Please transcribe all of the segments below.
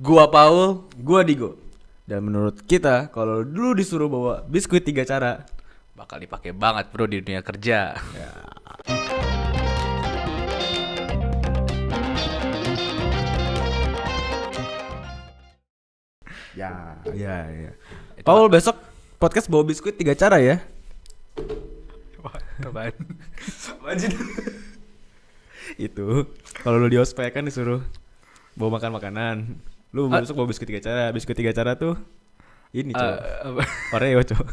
Gua Paul. Gua Digo. Dan menurut kita kalau dulu disuruh bawa biskuit 3 cara Bakal dipakai banget bro di dunia kerja. Ya. Itu Paul besok podcast bawa biskuit 3 cara ya. Wah, apaan? Itu kalau lu di ospek kan disuruh bawa makanan. Lu besok bawa biskuit 3 cara. Biskuit 3 cara tuh ini coba. Oreo coba.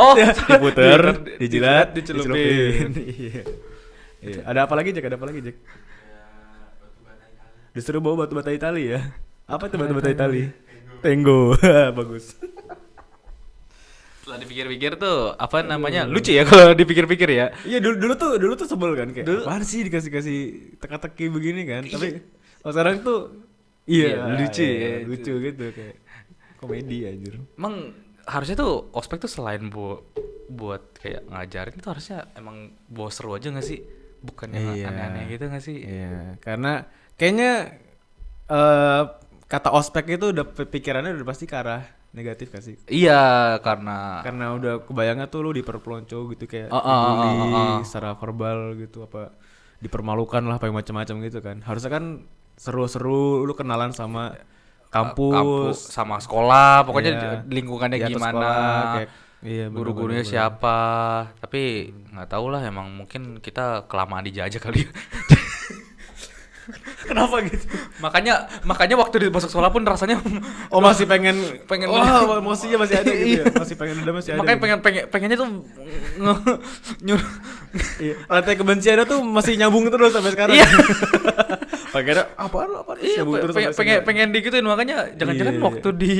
Oh, diputer, dijilat, dicelupin. Iya. Ada apa lagi Jack? Disuruh bawa batu bata Itali ya. Apa itu batu bata Itali? Tenggo. Bagus. Setelah dipikir-pikir tuh apa namanya? Lucu ya kalau dipikir-pikir ya. Iya dulu tuh sebel kan kayak apaan sih dikasih teka-teki begini kan. Tapi sekarang tuh lucu ya. Lucu gitu kayak komedi anjir. Emang harusnya tuh ospek tuh selain buat kayak ngajarin itu harusnya emang bawa seru aja nggak sih? Bukan yang aneh-aneh gitu nggak sih? Iya, karena kayaknya kata ospek itu udah pikirannya udah pasti ke arah negatif kan sih? Iya, karena Udah kebayangnya tuh lu diperpelonco gitu kayak dibully secara verbal gitu apa dipermalukan lah apa yang macam-macam gitu kan. Harusnya kan seru-seru lu kenalan sama kampus sama sekolah, pokoknya iya, lingkungannya di atas gimana, sekolah, kayak, guru-gurunya bener-bener. siapa. Tapi nggak tahu lah, emang mungkin kita kelamaan dijajah kali. Kenapa gitu? makanya waktu di masuk sekolah pun rasanya Masih pengen wah, emosinya masih ada gitu ya. Masih masih ada. makanya gitu. pengennya tuh nyuruh. Iya. Rantai kebenciannya tuh masih nyambung terus sampai sekarang. Iya. Pakainya apaan? Iya, Nyambung terus sampai sekarang. pengen digituin, makanya jangan-jangan Iya. waktu di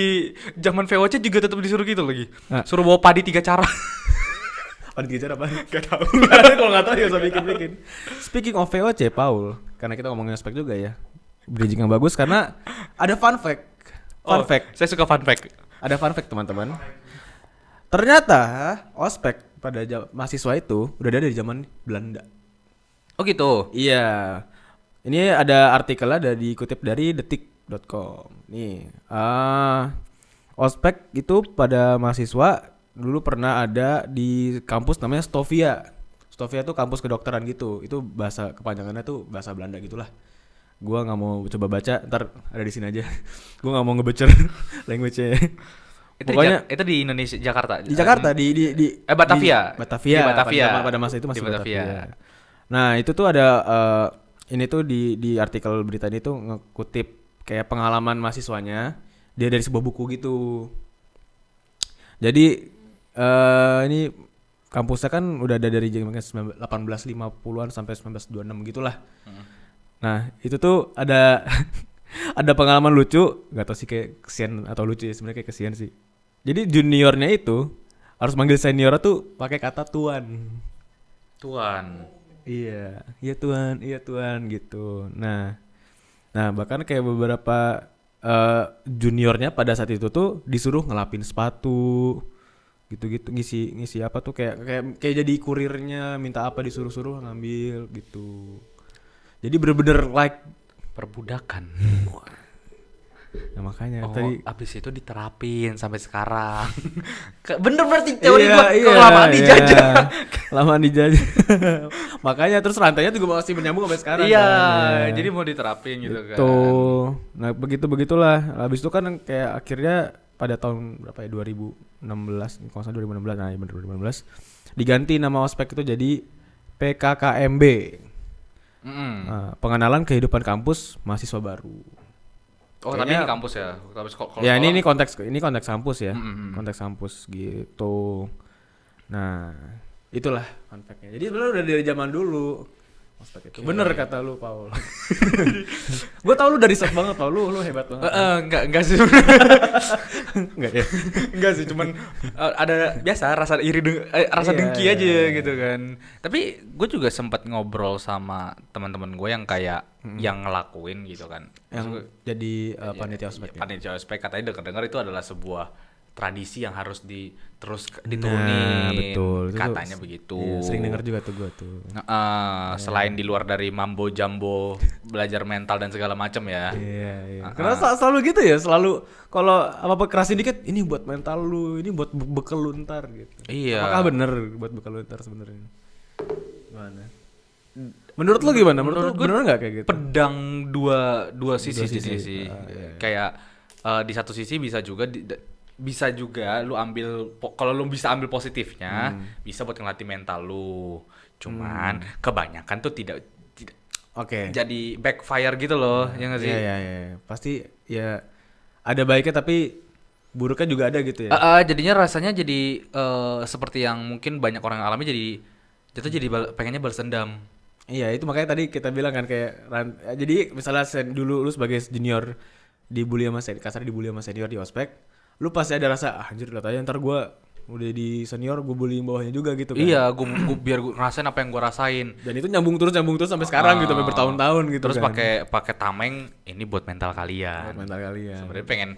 zaman VOC juga tetap disuruh gitu lagi. Nah. Suruh bawa padi 3 cara. Apa digejar apa? Gak tau. Kalau gak tau ya usah bikin. Speaking of VOC, Paul, karena kita ngomongin aspek juga ya, bridging yang bagus karena ada fun fact. Saya suka fun fact. Ada fun fact teman-teman. Ternyata ospek pada mahasiswa itu udah ada dari zaman Belanda. Oh gitu. Iya. Ini ada artikelnya dikutip dari detik.com. Nih, ospek itu pada mahasiswa dulu pernah ada di kampus namanya Stovia. Stovia tuh kampus kedokteran gitu. Itu bahasa kepanjangannya tuh bahasa Belanda gitulah. Gua nggak mau coba baca, ntar ada di sini aja. Gua nggak mau ngebecer language-nya. Pokoknya Itu di Indonesia, Jakarta. di Jakarta di Batavia. Batavia. Di Batavia. Pada masa itu masih Di Batavia. Batavia. Nah, itu tuh ada ini tuh di artikel berita ini tuh ngekutip kayak pengalaman mahasiswanya dia dari sebuah buku gitu. Jadi ini kampusnya kan udah ada dari zaman 1850-an sampai 1926 gitulah. Nah, itu tuh ada ada pengalaman lucu, enggak tahu sih kayak kesian atau lucu ya, sebenarnya kayak kesian sih. Jadi juniornya itu harus manggil seniornya tuh pakai kata tuan. Tuan. Iya tuan gitu. Nah bahkan kayak beberapa juniornya pada saat itu tuh disuruh ngelapin sepatu, gitu-gitu ngisi apa tuh kayak jadi kurirnya minta apa disuruh-suruh ngambil gitu. Jadi bener-bener like Perbudakan. Nah makanya tadi abis itu diterapin sampai sekarang. Bener berarti teori gua iya, kelamaan dijajah. Lamaan dijajah. Makanya terus rantainya juga masih menyambung sampai sekarang. Iya, kan? jadi mau diterapin gitu kan. Nah begitulah. Habis itu kan kayak akhirnya pada tahun berapa ya 2016, kalau salah 2016, nah ya bener 2016 diganti nama ospek itu jadi PKKMB. Nah, pengenalan kehidupan kampus mahasiswa baru. Oh, tapi ini kampus ya. Ya ini konteks kampus ya. Konteks kampus gitu. Nah, itulah fun fact-nya. Jadi sebenarnya udah dari zaman dulu ospek itu. Bener kata lu, Paul. Gue tau lu dari set banget, Paul. Lu hebat banget. Enggak sih. Enggak ya. Enggak sih, cuman ada biasa rasa rasa dengki aja gitu kan. Tapi gue juga sempat ngobrol sama teman-teman gue yang kayak yang ngelakuin gitu kan. Yang jadi panitia ospek. Panitia ospek katanya dengar itu adalah sebuah tradisi yang harus Nah, diturunin. betul. Itu tuh Katanya begitu. Iya, sering denger juga tuh gue tuh. Selain di luar dari mambo jambo belajar mental dan segala macam ya. Iya, iya. Karena selalu gitu ya, selalu kalau apa-apa kerasin dikit, ini buat mental lu, ini buat bekal lu ntar gitu. Iya. Apakah bener buat bekal lu ntar sebenarnya? Gimana? Menurut lu gimana? Menurut lu gua bener nggak kayak gitu? Pedang dua sisi sisi. jadinya sih. Iya. Kayak di satu sisi bisa juga lu ambil kalau lu bisa ambil positifnya, bisa buat ngelatih mental lu. Cuman kebanyakan tuh tidak Oke. jadi backfire gitu loh, ya nggak sih? Iya, iya, iya. Pasti ya ada baiknya tapi buruknya juga ada gitu ya. Jadinya rasanya jadi seperti yang mungkin banyak orang alami, jadi pengennya balas dendam. Iya, itu makanya tadi kita bilang kan kayak jadi misalnya dulu lu sebagai junior dibully sama kasar dibully sama senior di ospek, lu pasti ada rasa anjir lihat aja ntar gua udah di senior gue bullying bawahnya juga gitu kan. Iya, biar gue ngerasain apa yang gue rasain. Dan itu nyambung terus sampai sekarang gitu sampai bertahun-tahun gitu Terus kan. pakai tameng ini buat mental kalian. Buat mental kalian. Sebenarnya pengen,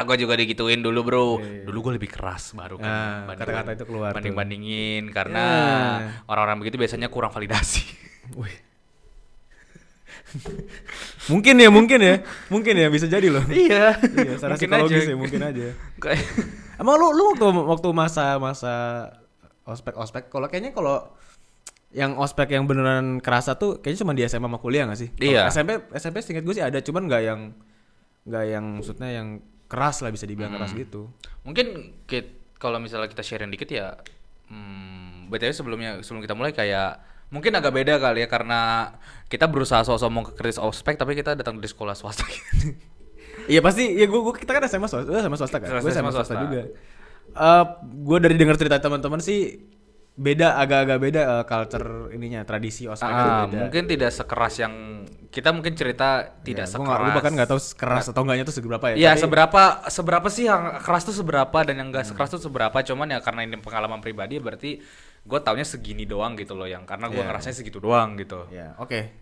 gue juga digituin dulu bro. Dulu gue lebih keras baru kan. Kata-kata itu keluar tuh. Banding-bandingin karena orang-orang begitu biasanya kurang validasi. Wih. mungkin ya bisa jadi loh. Iya. Iya, secara psikologis ya mungkin aja. Emang lu waktu masa ospek kalau kayaknya kalau yang ospek yang beneran kerasa tuh kayaknya cuma di SMA sama kuliah nggak sih? Iya. SMP seingat gue sih ada, cuman nggak yang maksudnya yang keras lah, bisa dibilang keras gitu. Mungkin kalau misalnya kita sharing dikit ya, BTW sebelum kita mulai kayak mungkin agak beda kali ya karena kita berusaha sok-sok mau ke kritis ospek tapi kita datang dari sekolah swasta. Iya pasti, ya kita kan SMA swasta kan, gue SMA swasta juga. Gue dari dengar cerita teman-teman sih agak-agak beda culture ininya, tradisi ospek itu beda. Mungkin tidak sekeras yang kita mungkin cerita tidak sekeras. Gue bahkan nggak tahu keras atau enggaknya tuh seberapa ya. Iya, seberapa sih yang keras tuh seberapa dan yang enggak sekeras tuh seberapa, cuman ya karena ini pengalaman pribadi berarti gue taunya segini doang gitu loh, yang karena gue ngerasanya segitu doang gitu. Ya, oke.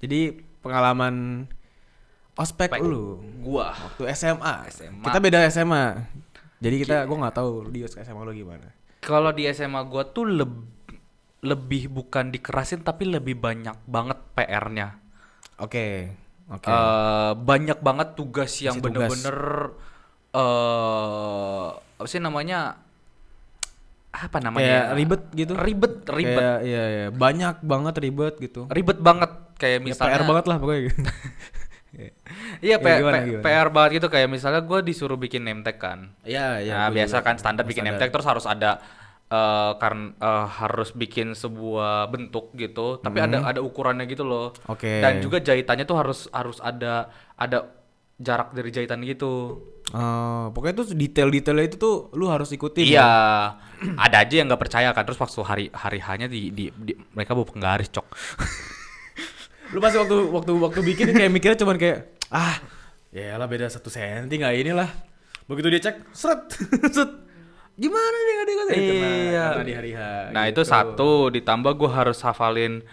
Jadi pengalaman ospek lu gua waktu SMA. Kita beda SMA. Jadi gue nggak tahu di SMA lu gimana. Kalau di SMA gua tuh lebih bukan dikerasin tapi lebih banyak banget PR-nya. Oke. Banyak banget tugas yang bener-bener apa sih namanya? Apa namanya? Kayak ribet gitu. Ribet. Kayak, iya. Banyak banget ribet gitu. Ribet banget kayak Ya, misalnya. PR banget lah pokoknya gitu. Iya, gimana? PR banget gitu kayak misalnya gue disuruh bikin name tag kan. Iya. Nah, biasa kan standar bikin name tag terus harus ada harus bikin sebuah bentuk gitu, tapi ada ukurannya gitu loh. Oke. Dan juga jahitannya tuh harus ada jarak dari jahitan gitu. Pokoknya tuh detail-detailnya itu tuh lu harus ikutin. Iya. Ada aja yang nggak percaya kan, terus waktu hari hanya di mereka bawa penggaris cok. Lu pasti waktu bikin kayak mikirnya cuman kayak ya lah beda 1 senti nggak inilah. Begitu dia cek, seret. Gimana nih nggak Iya. karena di hari H. Nah gitu. itu satu, ditambah gue harus hafalin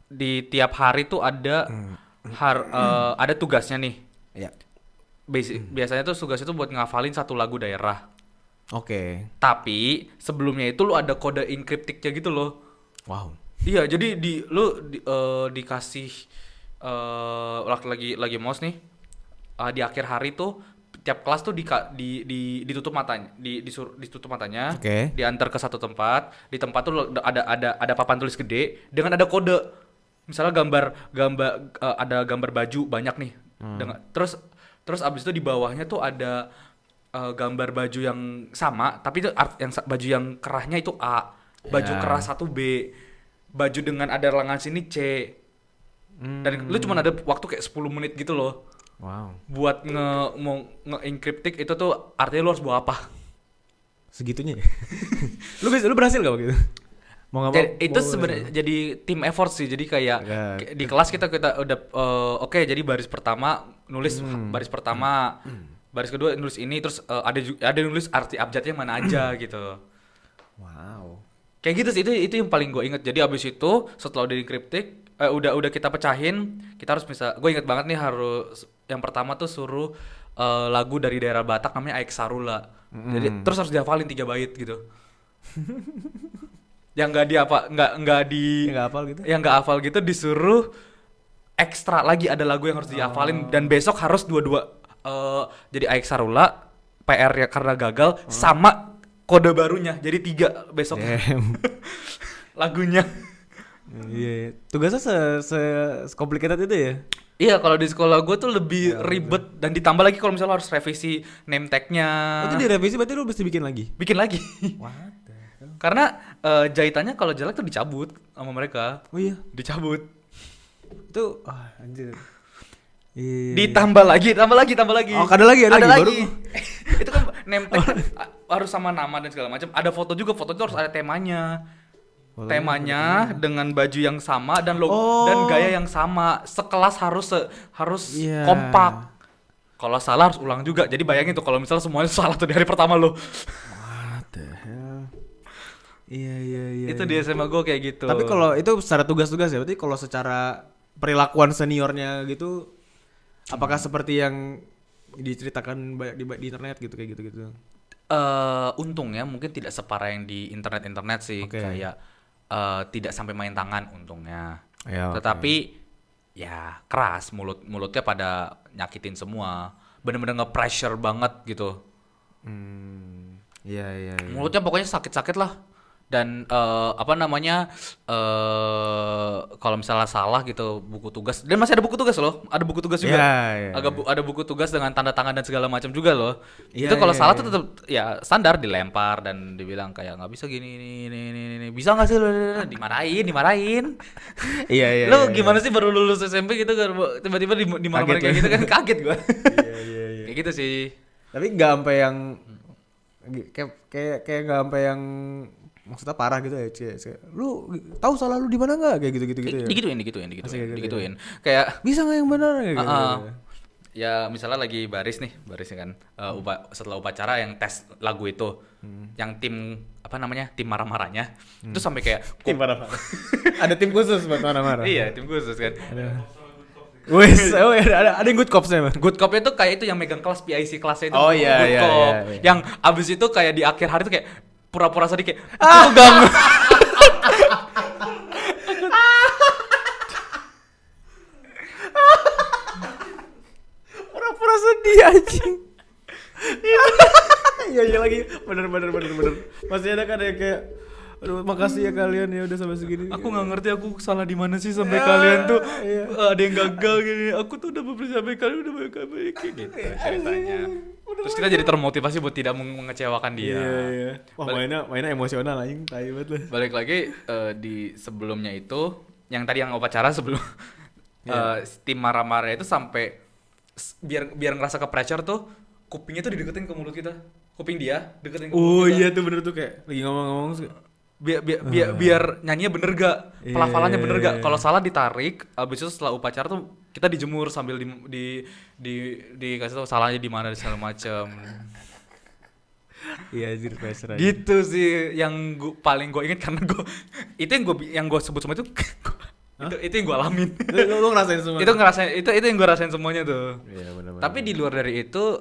di tiap hari tuh ada ada tugasnya nih. Iya. Biasanya tuh tugas itu buat ngafalin 1 lagu daerah. Oke. Tapi sebelumnya itu lu ada kode enkriptiknya gitu loh. Wow. Iya, jadi dikasih lagi mouse nih. Di akhir hari tuh tiap kelas tuh ditutup matanya, ditutup matanya, Oke. diantar ke satu tempat. Di tempat tuh ada papan tulis gede dengan ada kode. Misalnya ada gambar baju banyak nih. Terus abis itu di bawahnya tuh ada gambar baju yang sama, tapi itu baju yang kerahnya itu A, baju kerah 1 B, baju dengan ada lengan sini C. Dan lu cuma ada waktu kayak 10 menit gitu loh. Wow. Buat nge-encryptik itu tuh artinya lu harus bawa apa? Segitunya. lu berhasil gak waktu itu? Itu sebenarnya jadi tim effort sih. Jadi kayak di kelas kita udah oke, jadi baris pertama nulis baris pertama, baris kedua nulis ini, terus ada nulis arti abjadnya mana aja gitu. Wow. Kayak gitu sih, itu yang paling gue inget. Jadi abis itu setelah udah udah kita pecahin, kita harus gue inget banget nih harus yang pertama tuh suruh lagu dari daerah Batak namanya Aek Sarula. Jadi terus harus dihafalin 3 bait gitu. Yang nggak di apa nggak di Nggak hafal gitu. yang nggak hafal gitu disuruh ekstra lagi ada lagu yang harus dihafalin dan besok harus dua-dua jadi Aek Sarula PR ya karena gagal sama kode barunya jadi 3 besok Damn. lagunya. Iya, tugasnya complicated itu ya? Iya kalau di sekolah gue tuh lebih ribet dan ditambah lagi kalau misalnya harus revisi name tag-nya. Itu direvisi berarti lu mesti bikin lagi? Bikin lagi. What? Karena jahitannya kalau jelek tuh dicabut sama mereka. Oh iya, Dicabut. itu anjir. Iya. Ditambah lagi. Oh, ada lagi. Baru. Itu kan name tag kan harus sama nama dan segala macam. Ada foto juga, foto itu harus ada temanya. Temanya dengan baju yang sama dan logo dan gaya yang sama. Sekelas harus Iya. kompak. Kalau salah harus ulang juga. Jadi bayangin tuh kalau misalnya semuanya salah tuh di hari pertama lo. What the hell? Iya. Itu di SMA gue kayak gitu. Tapi kalau itu secara tugas-tugas ya, berarti kalau secara perilakuan seniornya gitu, apakah seperti yang diceritakan di internet gitu kayak gitu? Untungnya mungkin tidak separah yang di internet sih. Oke. Kayak tidak sampai main tangan untungnya. Ya, oke. Tetapi ya keras mulutnya pada nyakitin semua. Bener-bener nge-pressure banget gitu. Iya. Mulutnya pokoknya sakit-sakit lah. Dan kalau misalnya salah gitu buku tugas dan masih ada buku tugas loh, ada buku tugas juga. Iya. Ada buku tugas dengan tanda tangan dan segala macam juga loh. Iya, Itu kalau iya, salah iya. tuh tetap ya standar dilempar dan dibilang kayak nggak bisa gini ini bisa nggak sih lo dimarahin. Iya. Lo gimana sih baru lulus SMP gitu kan tiba-tiba dimarahin Kaget kayak lo. gitu kan kaget gua. Iya. Kayak gitu sih. Tapi nggak sampai yang kayak nggak sampai yang maksudnya parah gitu ya, lu tahu salah lu di mana nggak kayak gitu ya? Digituin. Kayak Bisa nggak yang benar kayak gitu? ya misalnya lagi baris kan setelah upacara yang tes lagu itu yang tim tim marah-marahnya itu sampai kayak Tim marah-marah. Ada tim khusus buat marah-marah. iya tim khusus kan Wes, ada yang good cops-nya, Bang. good cop itu kayak itu yang megang kelas PIC kelasnya itu Oh, iya, good iya, cop iya. yang abis itu kayak di akhir hari tuh kayak pura-pura sedih kayak aku ganggu Pura-pura sedih anjing. Iya lagi, bener. Masih ada kan yang kayak, aduh makasih ya kalian ya udah sampai segini. aku nggak ngerti aku salah di mana sih sampai kalian tuh iya. ada yang gagal gini aku tuh udah berusaha sampai kalian udah baik gitu ceritanya terus kita jadi termotivasi buat tidak mengecewakan dia. Iya. Wah, mainnya emosional anjing, tai banget lah. Balik lagi di sebelumnya itu yang tadi yang upacara sebelum tim marah-marah itu sampai biar ngerasa ke pressure tuh kupingnya tuh dideketin ke mulut kita kuping dia deketin ke mulut kita. Iya tuh bener tuh kayak lagi ngomong-ngomong biar nyanyinya bener gak pelafalannya bener gak Iya. kalau salah ditarik abis itu setelah upacara tuh kita dijemur sambil dikasih tahu salahnya di mana segala macam. Iya anjir pressure aja. Gitu sih yang paling gue inget karena itu yang gue sebut semua itu itu yang gue alamin. Lu ngerasain semua. itu yang gue rasain semuanya tuh. Iya benar. Tapi di luar dari itu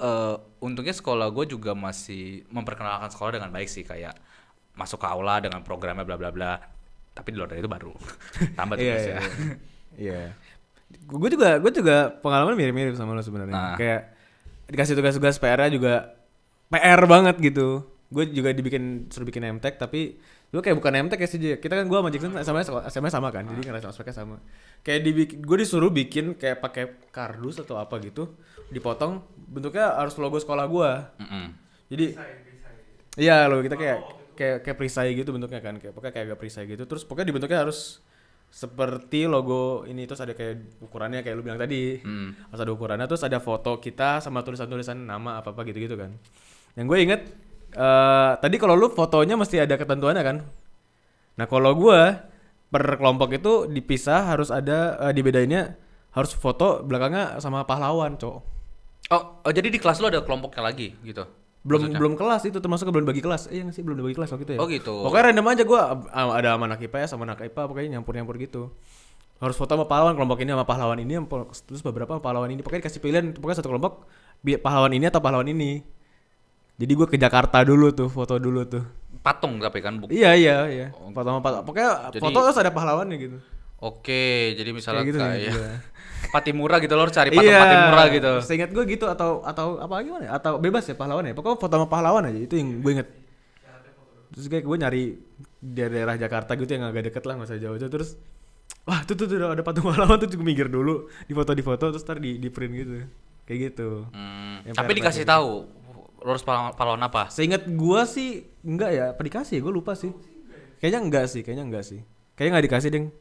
untungnya sekolah gue juga masih memperkenalkan sekolah dengan baik sih kayak masuk ke aula dengan programnya bla bla bla. Tapi di luar dari itu baru tambah tugasnya. Iya. Gue juga pengalaman mirip-mirip sama lo sebenarnya. Nah. Kayak dikasih tugas-tugas PR-nya juga PR banget gitu. Gue juga suruh bikin MTech tapi lu kayak bukan MTech ya sih. Kita kan gue sama Jackson sama kan. Jadi ngerasa aspeknya sama. Kayak gue disuruh bikin kayak pakai kardus atau apa gitu, dipotong bentuknya harus logo sekolah gue. Jadi iya logo kita kayak perisai gitu bentuknya kan. Kayak agak perisai gitu. Terus pokoknya dibentuknya harus seperti logo ini, terus ada kayak ukurannya kayak lu bilang tadi. Harus ada ukurannya, terus ada foto kita sama tulisan-tulisan nama apa-apa gitu-gitu kan. Yang gue inget tadi kalau lu fotonya mesti ada ketentuannya kan. Nah kalau gue per kelompok itu dipisah, harus ada dibedainnya, harus foto belakangnya sama pahlawan, cowok. Oh, jadi di kelas lu ada kelompoknya lagi gitu? Maksudnya? Belum kelas itu, termasuk belum bagi kelas. Iya nggak sih, belum bagi kelas waktu itu ya. Oh gitu. Pokoknya random aja gue ada sama anak IPS sama anak IPA, pokoknya nyampur gitu. harus foto sama pahlawan, kelompok ini sama pahlawan ini, terus beberapa sama pahlawan ini. Pokoknya dikasih pilihan, pokoknya satu kelompok pahlawan ini atau pahlawan ini. Jadi gue ke Jakarta dulu tuh, foto dulu tuh. Patung tapi kan Iya. Foto sama pahlawan. Pokoknya Jadi- foto terus ada pahlawannya gitu. Oke, jadi misalnya Kayak gitu kayak gue. Patimura gitu lo harus cari patung Patimura gitu. Seingat gue gitu atau apa gimana? Atau bebas ya pahlawan ya. Pokoknya foto sama pahlawan aja itu yang gue inget. Terus kayak gue nyari di daerah Jakarta gitu yang agak deket lah, nggak usah jauh-jauh. Terus wah tuh ada patung pahlawan tuh, gue minggir dulu, di foto terus ntar di print gitu. Kayak gitu. Yang Tapi fair dikasih play. tahu lo harus pahlawan apa? Seingat gue sih enggak ya, apa dikasih ya, gue lupa sih. Kayaknya enggak sih. Kayaknya nggak dikasih deng.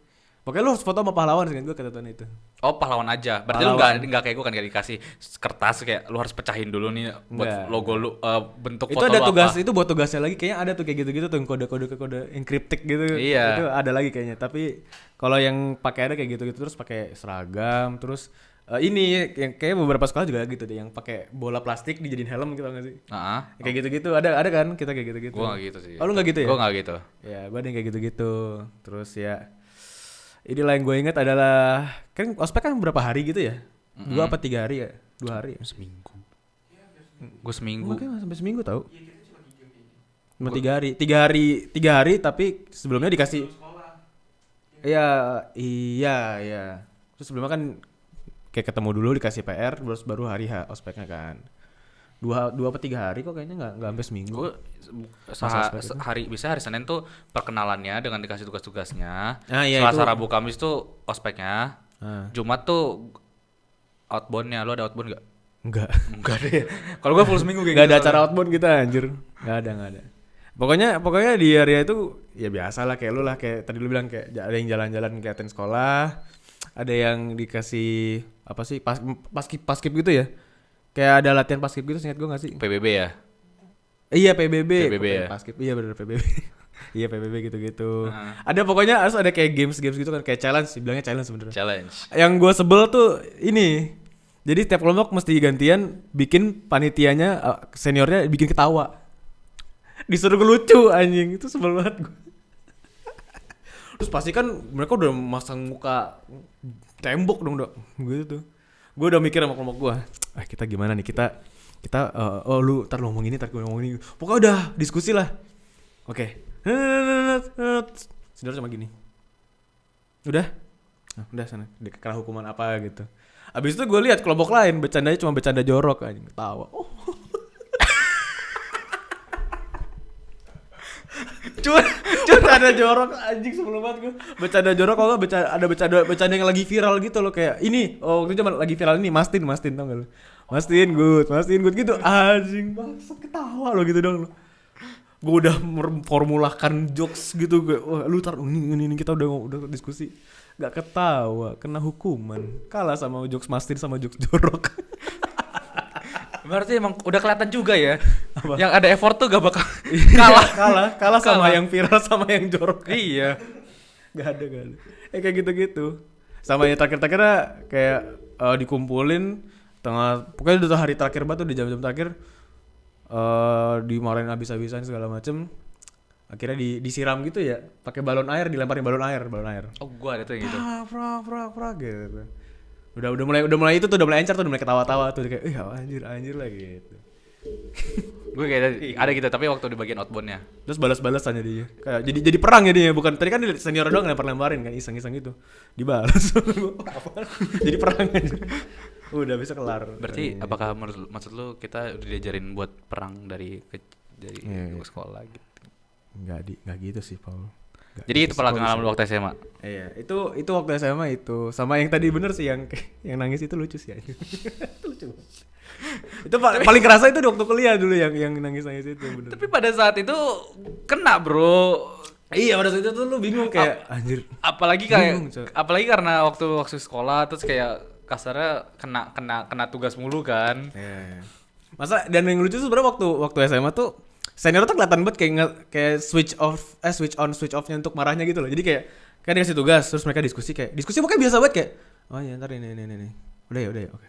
Pokoknya lo harus foto sama pahlawan sih, gue ketentuan itu. Oh, pahlawan aja. Berarti Pahlawan. lu enggak kayak gue kan gak dikasih kertas kayak lu harus pecahin dulu nih buat Enggak. logo lu bentuk Itu foto ada lu tugas, apa. itu buat tugasnya lagi. Kayaknya ada tuh kayak gitu-gitu tuh, kode encryptic gitu. Iya. Itu ada lagi kayaknya. Tapi kalau yang pakai ada kayak gitu-gitu terus pakai seragam, terus ini yang kayak beberapa sekolah juga gitu deh, yang pakai bola plastik dijadiin helm gitu nggak sih? Heeh. Kayak gitu-gitu ada kan kita kayak gitu-gitu. Gua gak gitu sih. Oh lu nggak gitu ya? Gua gak gitu. Ya, gue ada yang kayak gitu-gitu. Terus ya, inilah yang gue ingat adalah kan ospek kan berapa hari gitu ya? 2 apa 3 hari ya? 2 hari ya? Seminggu. Gue seminggu. Mungkin sampai seminggu tahu. Cuma 3 hari. 3 hari tapi sebelumnya dikasih. Iya. Terus sebelumnya kan kayak ketemu dulu dikasih PR, terus baru hari ospeknya kan. 2 apa 3 hari kok kayaknya nggak sampai seminggu. Gue Masa ospek itu? hari Senin tuh perkenalannya dengan dikasih tugas-tugasnya. Ah, iya, Selasa itu. Rabu Kamis tuh ospeknya. Ah. Jumat tuh outboundnya. Lo ada outbound gak? Enggak. Enggak deh. Kalau gue full seminggu kayak Enggak gitu. ada acara outbound kita anjir. Enggak ada. Pokoknya di area itu ya biasa lah kayak lu lah, kayak tadi lu bilang kayak ada yang jalan-jalan kelihatan sekolah, ada yang dikasih apa sih paskib gitu ya. Kayak ada latihan paskib gitu, ingat gue enggak sih? PBB ya. Iya PBB ya? paskib. Iya benar PBB. Iya PBB gitu-gitu. Ada pokoknya harus ada kayak games gitu kan, kayak challenge, bilangnya challenge sebenarnya. Challenge. Yang gue sebel tuh ini. Jadi setiap kelompok mesti gantian bikin panitianya seniornya bikin ketawa. Disuruh lucu anjing, itu sebel banget gue. Terus pasti kan mereka udah masang muka tembok dong gitu tuh. Gue udah mikir sama kelompok gue, kita gimana nih, kita lu ntar lu ngomong ini, ntar gue ngomong ini. Pokoknya udah diskusi lah. Oke. Senior cuma gini. Udah sana. Dikena hukuman apa gitu. Abis itu gue lihat kelompok lain bercandanya cuma bercanda jorok anjing, ketawa. Bercanda jorok anjing sebelum banget gue. Bercanda jorok kalau ada bercanda yang lagi viral gitu loh, kayak ini. Oh, waktu itu lagi viral ini Mastin tau gak lu? Mastin good gitu anjing, maksud ketawa lo gitu dong lo. Gue udah formulakan jokes gitu, gue wah lu tar ini kita udah diskusi gak ketawa, kena hukuman, kalah sama jokes Mastin sama jokes jorok. Berarti emang udah kelihatan juga ya. Apa? Yang ada effort tuh gak bakal kalah sama Kalah. yang viral sama yang jorok. Iya. Gak ada. Kayak gitu-gitu. Sama yang terakhir-terakhirnya kayak dikumpulin pokoknya udah hari terakhir banget tuh, di jam-jam terakhir dimarahin habis-habisan segala macem. Akhirnya disiram gitu ya, pakai balon air, dilemparin balon air. Oh, gua ada tuh yang gitu. Prak gitu. Udah mulai itu tuh, udah mulai encer tuh, udah mulai ketawa-tawa tuh kayak anjir lah gitu. Gue kayak ada gitu, tapi waktu di bagian outboundnya. Terus balas-balasannya dia. Kayak jadi perang jadinya, bukan tadi kan senior doang lempar-lemparin kan, iseng-iseng gitu. Dibalas. Apa? Jadi perang aja. Udah bisa kelar. Berarti apakah maksud lu kita udah diajarin buat perang dari Iya. sekolah gitu? Enggak gitu sih, Paul. Jadi itu pengalaman waktu SMA. Iya, itu waktu SMA itu. Sama yang tadi bener sih, yang nangis itu lucu sih aja. Itu lucu. Itu paling kerasa itu di waktu kuliah dulu yang nangis itu bener. Tapi pada saat itu kena, Bro. Iya, pada saat itu tuh lu bingung kayak anjir. Apalagi Bingung, kayak karena waktu sekolah terus kayak kasarnya kena tugas mulu kan. Iya. Masa dan yang lucu tuh sebenarnya waktu SMA tuh senior tuh kelihatan banget kayak switch on switch off-nya untuk marahnya gitu loh. Jadi kayak kan dikasih tugas terus mereka diskusi pokoknya biasa banget kayak oh iya ntar ini. Udah ya oke.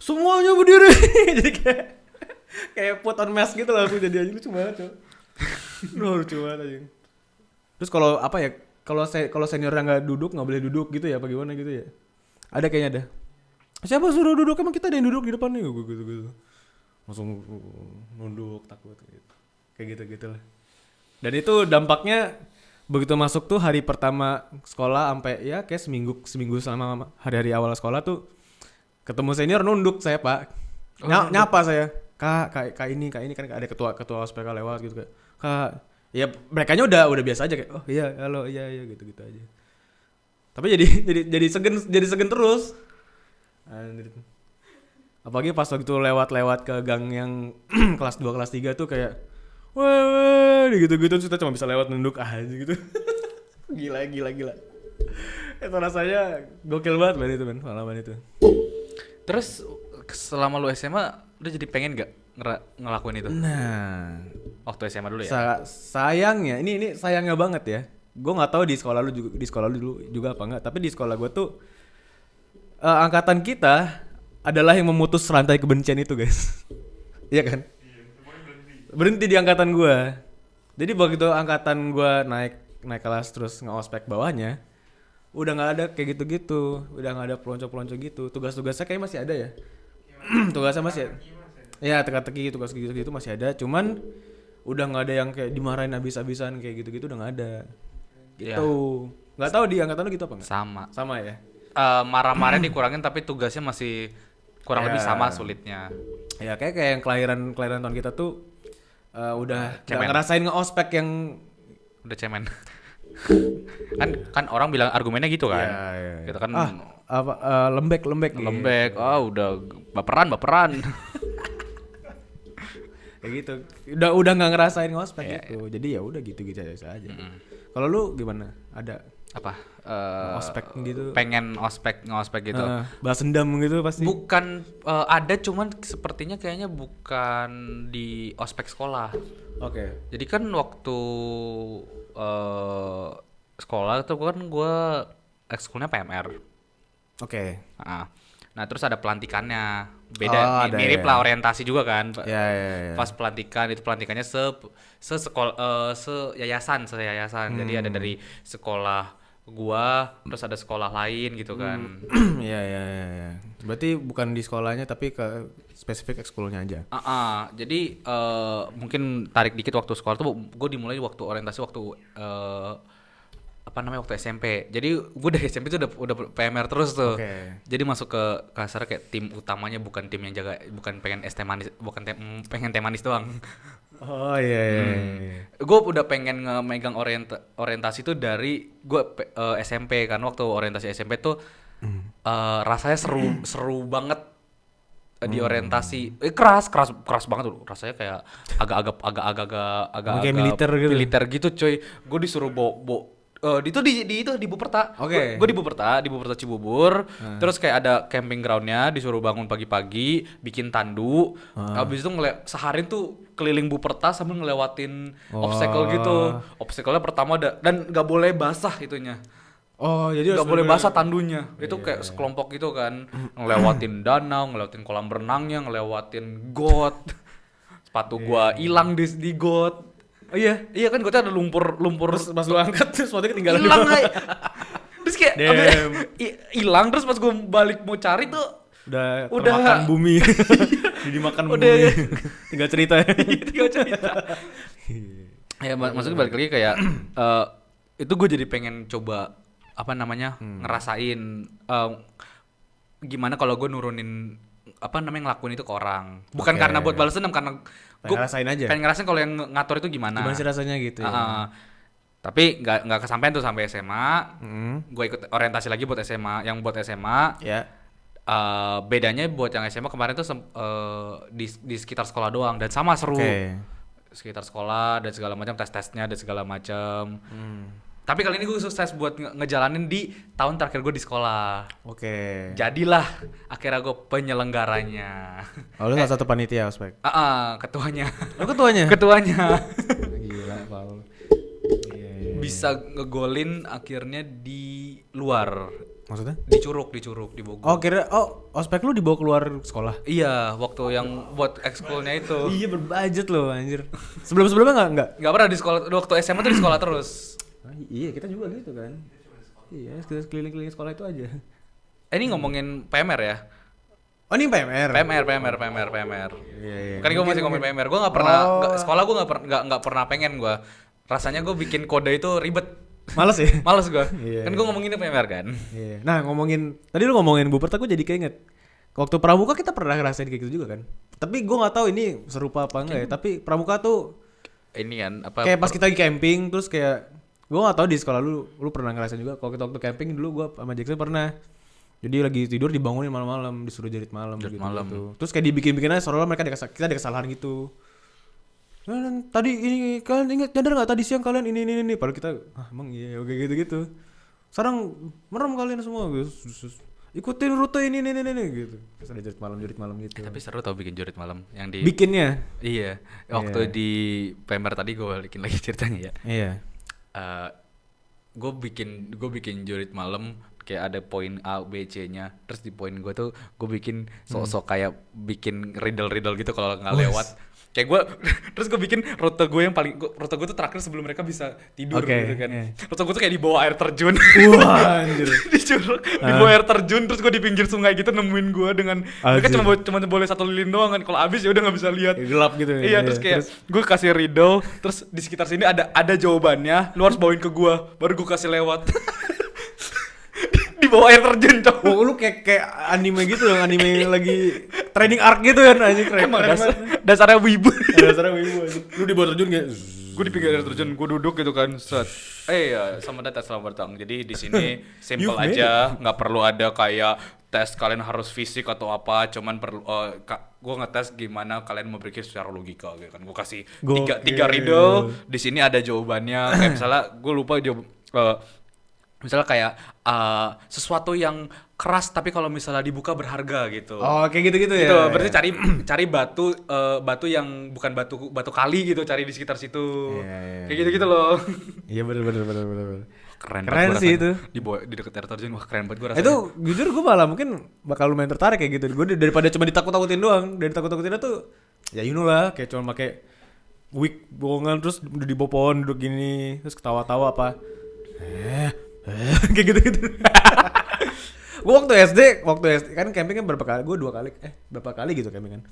Semuanya berdiri. Jadi kayak put on mask gitu lah aku jadi aja, lucu banget tuh. Lucu banget aja. Terus kalau apa ya, kalau seniornya nggak duduk nggak boleh duduk gitu ya apa gimana gitu ya. Ada kayaknya ada. Siapa suruh duduk, emang kita ada yang duduk di depan nih gitu. Langsung nunduk takut gitu. Kayak gitu lah. Dan itu dampaknya begitu masuk tuh hari pertama sekolah sampai ya kayak seminggu selama hari-hari awal sekolah tuh ketemu senior nunduk saya Pak. Nyapa saya. Kak ini kan ada ketua ospek lewat gitu kayak. Kak, ya merekanya udah biasa aja kayak oh iya halo iya gitu aja. Tapi jadi segen terus. Anjir. Apalagi pas waktu lewat ke gang yang kelas 2 kelas 3 tuh kayak wah gitu kita cuma bisa lewat nunduk aja gitu. Gila. Itu rasanya gokil banget itu men pengalaman itu. Terus selama lu SMA udah jadi pengen gak ngelakuin itu? Nah, waktu SMA dulu ya. Sayangnya ini sayangnya banget ya. Gue nggak tahu di sekolah lu dulu juga apa enggak, tapi di sekolah gue tuh angkatan kita adalah yang memutus rantai kebencian itu guys. Iya kan? Berhenti di angkatan gue. Jadi begitu angkatan gue naik kelas terus nge-ospek bawahnya, udah nggak ada kayak gitu-gitu, udah nggak ada pelonco-pelonco gitu. Tugas-tugasnya kayak masih ada ya. Tugasnya masih ada. Ya teka-teki tugas gitu masih ada, cuman udah nggak ada yang kayak dimarahin habis-habisan kayak gitu-gitu udah nggak ada. Gitu. Nggak tahu di angkatan lu gitu apa nggak? Sama ya. Marah-marahnya dikurangin tapi tugasnya masih kurang lebih sama sulitnya. Ya kayak yang kelahiran tahun kita tuh udah nggak Cemen. ngerasain nge-ospek yang Udah cemen. kan orang bilang argumennya gitu kan. ya. Gitu kan lembek lembek. Udah baperan. Kayak gitu. Udah nggak ngerasain nge-ospek gitu. Jadi ya udah gitu aja. Kalau lu gimana? Ada apa? ospek gitu? Pengen ngospek gitu. Balas dendam gitu pasti. Bukan ada cuman sepertinya kayaknya bukan di ospek sekolah. Oke. Jadi kan waktu sekolah tuh kan gue ekskulnya PMR. Oke. Nah terus ada pelantikannya, beda mirip lah orientasi juga kan. Ya. Pas pelantikannya se yayasan. Jadi ada dari sekolah gua, terus ada sekolah lain gitu kan. Ya. Berarti bukan di sekolahnya tapi ke spesifik ekskulnya aja. Jadi mungkin tarik dikit waktu sekolah tuh gue dimulai waktu orientasi waktu waktu SMP. Jadi gue dari SMP tuh udah PMR terus tuh. Okay. Jadi masuk ke kasar kayak tim utamanya bukan tim yang jaga, bukan pengen teh manis, pengen teh manis doang. Oh iya. Gue udah pengen megang orientasi tuh dari gue SMP kan. Waktu orientasi SMP tuh rasanya seru banget di orientasi. Keras banget tuh. Rasanya kayak agak kayak militer gitu coy. Gue disuruh di Buperta. Oke. Gue di Buperta Cibubur. Terus kayak ada camping groundnya, disuruh bangun pagi-pagi, bikin tandu. Habis itu sehari tuh keliling Buperta sambil ngelewatin obstacle gitu. Obstacle-nya pertama ada dan nggak boleh basah itunya. Oh, jadi nggak boleh basah tandunya. Itu kayak sekelompok gitu kan, ngelewatin danau, ngelewatin kolam renangnya, ngelewatin got. Sepatu gua hilang di got. Oh iya kan gotnya ada lumpur. Terus pas lu angkat terus sepatunya ketinggalan hilang. Terus kayak hilang, terus pas gua balik mau cari tuh udah makan bumi. Dimakan bumi. Tinggal cerita. Ya maksudnya balik lagi kayak itu gue jadi pengen coba ngerasain gimana kalau gue nurunin ngelakuin itu ke orang. Bukan karena buat balas dendam, karena gue pengen ngerasain kalau yang ngatur itu gimana sih rasanya gitu ya. Tapi nggak kesampaian tuh sampai SMA. Gue ikut orientasi lagi buat SMA. Yang buat SMA bedanya buat yang SMA kemarin tuh di sekitar sekolah doang dan sama seru. Sekitar sekolah dan segala macam, tes-tesnya dan segala macam. Tapi kali ini gue sukses buat ngejalanin di tahun terakhir gue di sekolah. Jadilah akhirnya gue penyelenggaranya. Lu salah satu panitia ospek? Ketuanya. Ketuanya. Gila, Paul. Bisa ngegolin akhirnya di luar. Maksudnya? Di Curug di Bogor. Ospek lu dibawa keluar sekolah? Iya, waktu yang buat ekskulnya itu. Iya, berbudget loh anjir. Sebelumnya enggak? Enggak pernah di sekolah, waktu SMA tuh di sekolah terus. Iya kita juga gitu kan. Iya kita keliling-keliling sekolah itu aja. Ini ngomongin PMR ya. Oh ini PMR. PMR. Iya, iya. Kan gue masih ngomongin PMR. Gue nggak pernah sekolah gue nggak pernah pengen gue. Rasanya gue bikin kode itu ribet. Males ya? Males gue. Iya, Kan gue ngomongin PMR kan. Iya. Nah tadi lu ngomongin Bupert aku jadi keinget. Waktu pramuka kita pernah ngerasain kayak gitu juga kan. Tapi gue nggak tahu ini serupa apa enggak ya. Tapi pramuka tuh Ini kan apa? kayak pas kita lagi camping terus kayak gue nggak tahu di sekolah lu pernah ngerasain juga. Kalau kita waktu camping dulu gue sama Jackson pernah. Jadi lagi tidur dibangunin malam-malam, disuruh jerit malam gitu. Terus kayak dibikin-bikin aja seolah-olah kita ada kesalahan gitu. Nah, tadi ini kalian ingat nyadar nggak tadi siang kalian ini padahal kita emang iya oke gitu. Sekarang merem kalian semua gitu. Ikutin rute ini gitu. Terus ada jerit malam gitu. Tapi seru tau bikin jurit malam yang di Bikinnya. Iya, waktu di PMR tadi gue balikin lagi ceritanya ya. Iya. Gue bikin jurit malam kayak ada poin A, B, C-nya. Terus di poin gue tuh gue bikin sok-sok kayak bikin riddle gitu kalau nggak lewat. Kayak gue terus gue bikin rute gue tuh terakhir sebelum mereka bisa tidur gitu kan. Rute gue tuh kayak di bawah air terjun. Wah, anjir. Di bawah air terjun terus gue di pinggir sungai gitu nemuin gue dengan mereka cuma boleh satu lilin doang kan. Kalau habis ya udah nggak bisa lihat. Gelap gitu. Iya, terus kayak gue kasih riddle, terus di sekitar sini ada jawabannya, lu harus bawain ke gue, baru gue kasih lewat. Di bawah air terjun, Cok. Oh, lu kayak anime gitu dong, anime lagi training arc gitu kan anjing keren. Emang dasarnya wibu. Dasarnya wibu anjing. Lu di bawah terjun kayak Gue di pinggir air terjun, gue duduk gitu kan, set. Ya, selamat datang. Jadi di sini simple aja, nggak perlu ada kayak tes kalian harus fisik atau apa, cuman perlu gue ngetes gimana kalian mau berpikir secara logika gitu kan. Gue kasih tiga riddle, di sini ada jawabannya. Kayak misalnya gue lupa misalnya kayak sesuatu yang keras tapi kalau misalnya dibuka berharga gitu. Oh, kayak gitu-gitu ya. Gitu, berarti cari batu yang bukan batu kali gitu, cari di sekitar situ. Kayak gitu-gitu loh. Iya benar. Keren sih itu. Di dekat air terjun, wah keren banget gue rasanya. Itu jujur gue malah mungkin bakal lumayan tertarik kayak gitu. Gue daripada cuma ditakut-takutin doang. Dari takut-takutin tuh ya you know lah, kayak cuma pakai wig bohongan terus udah di bawah pohon duduk gini, terus ketawa-tawa apa. Kayak gitu. Gue waktu SD kan camping kan berapa kali gitu camping kan.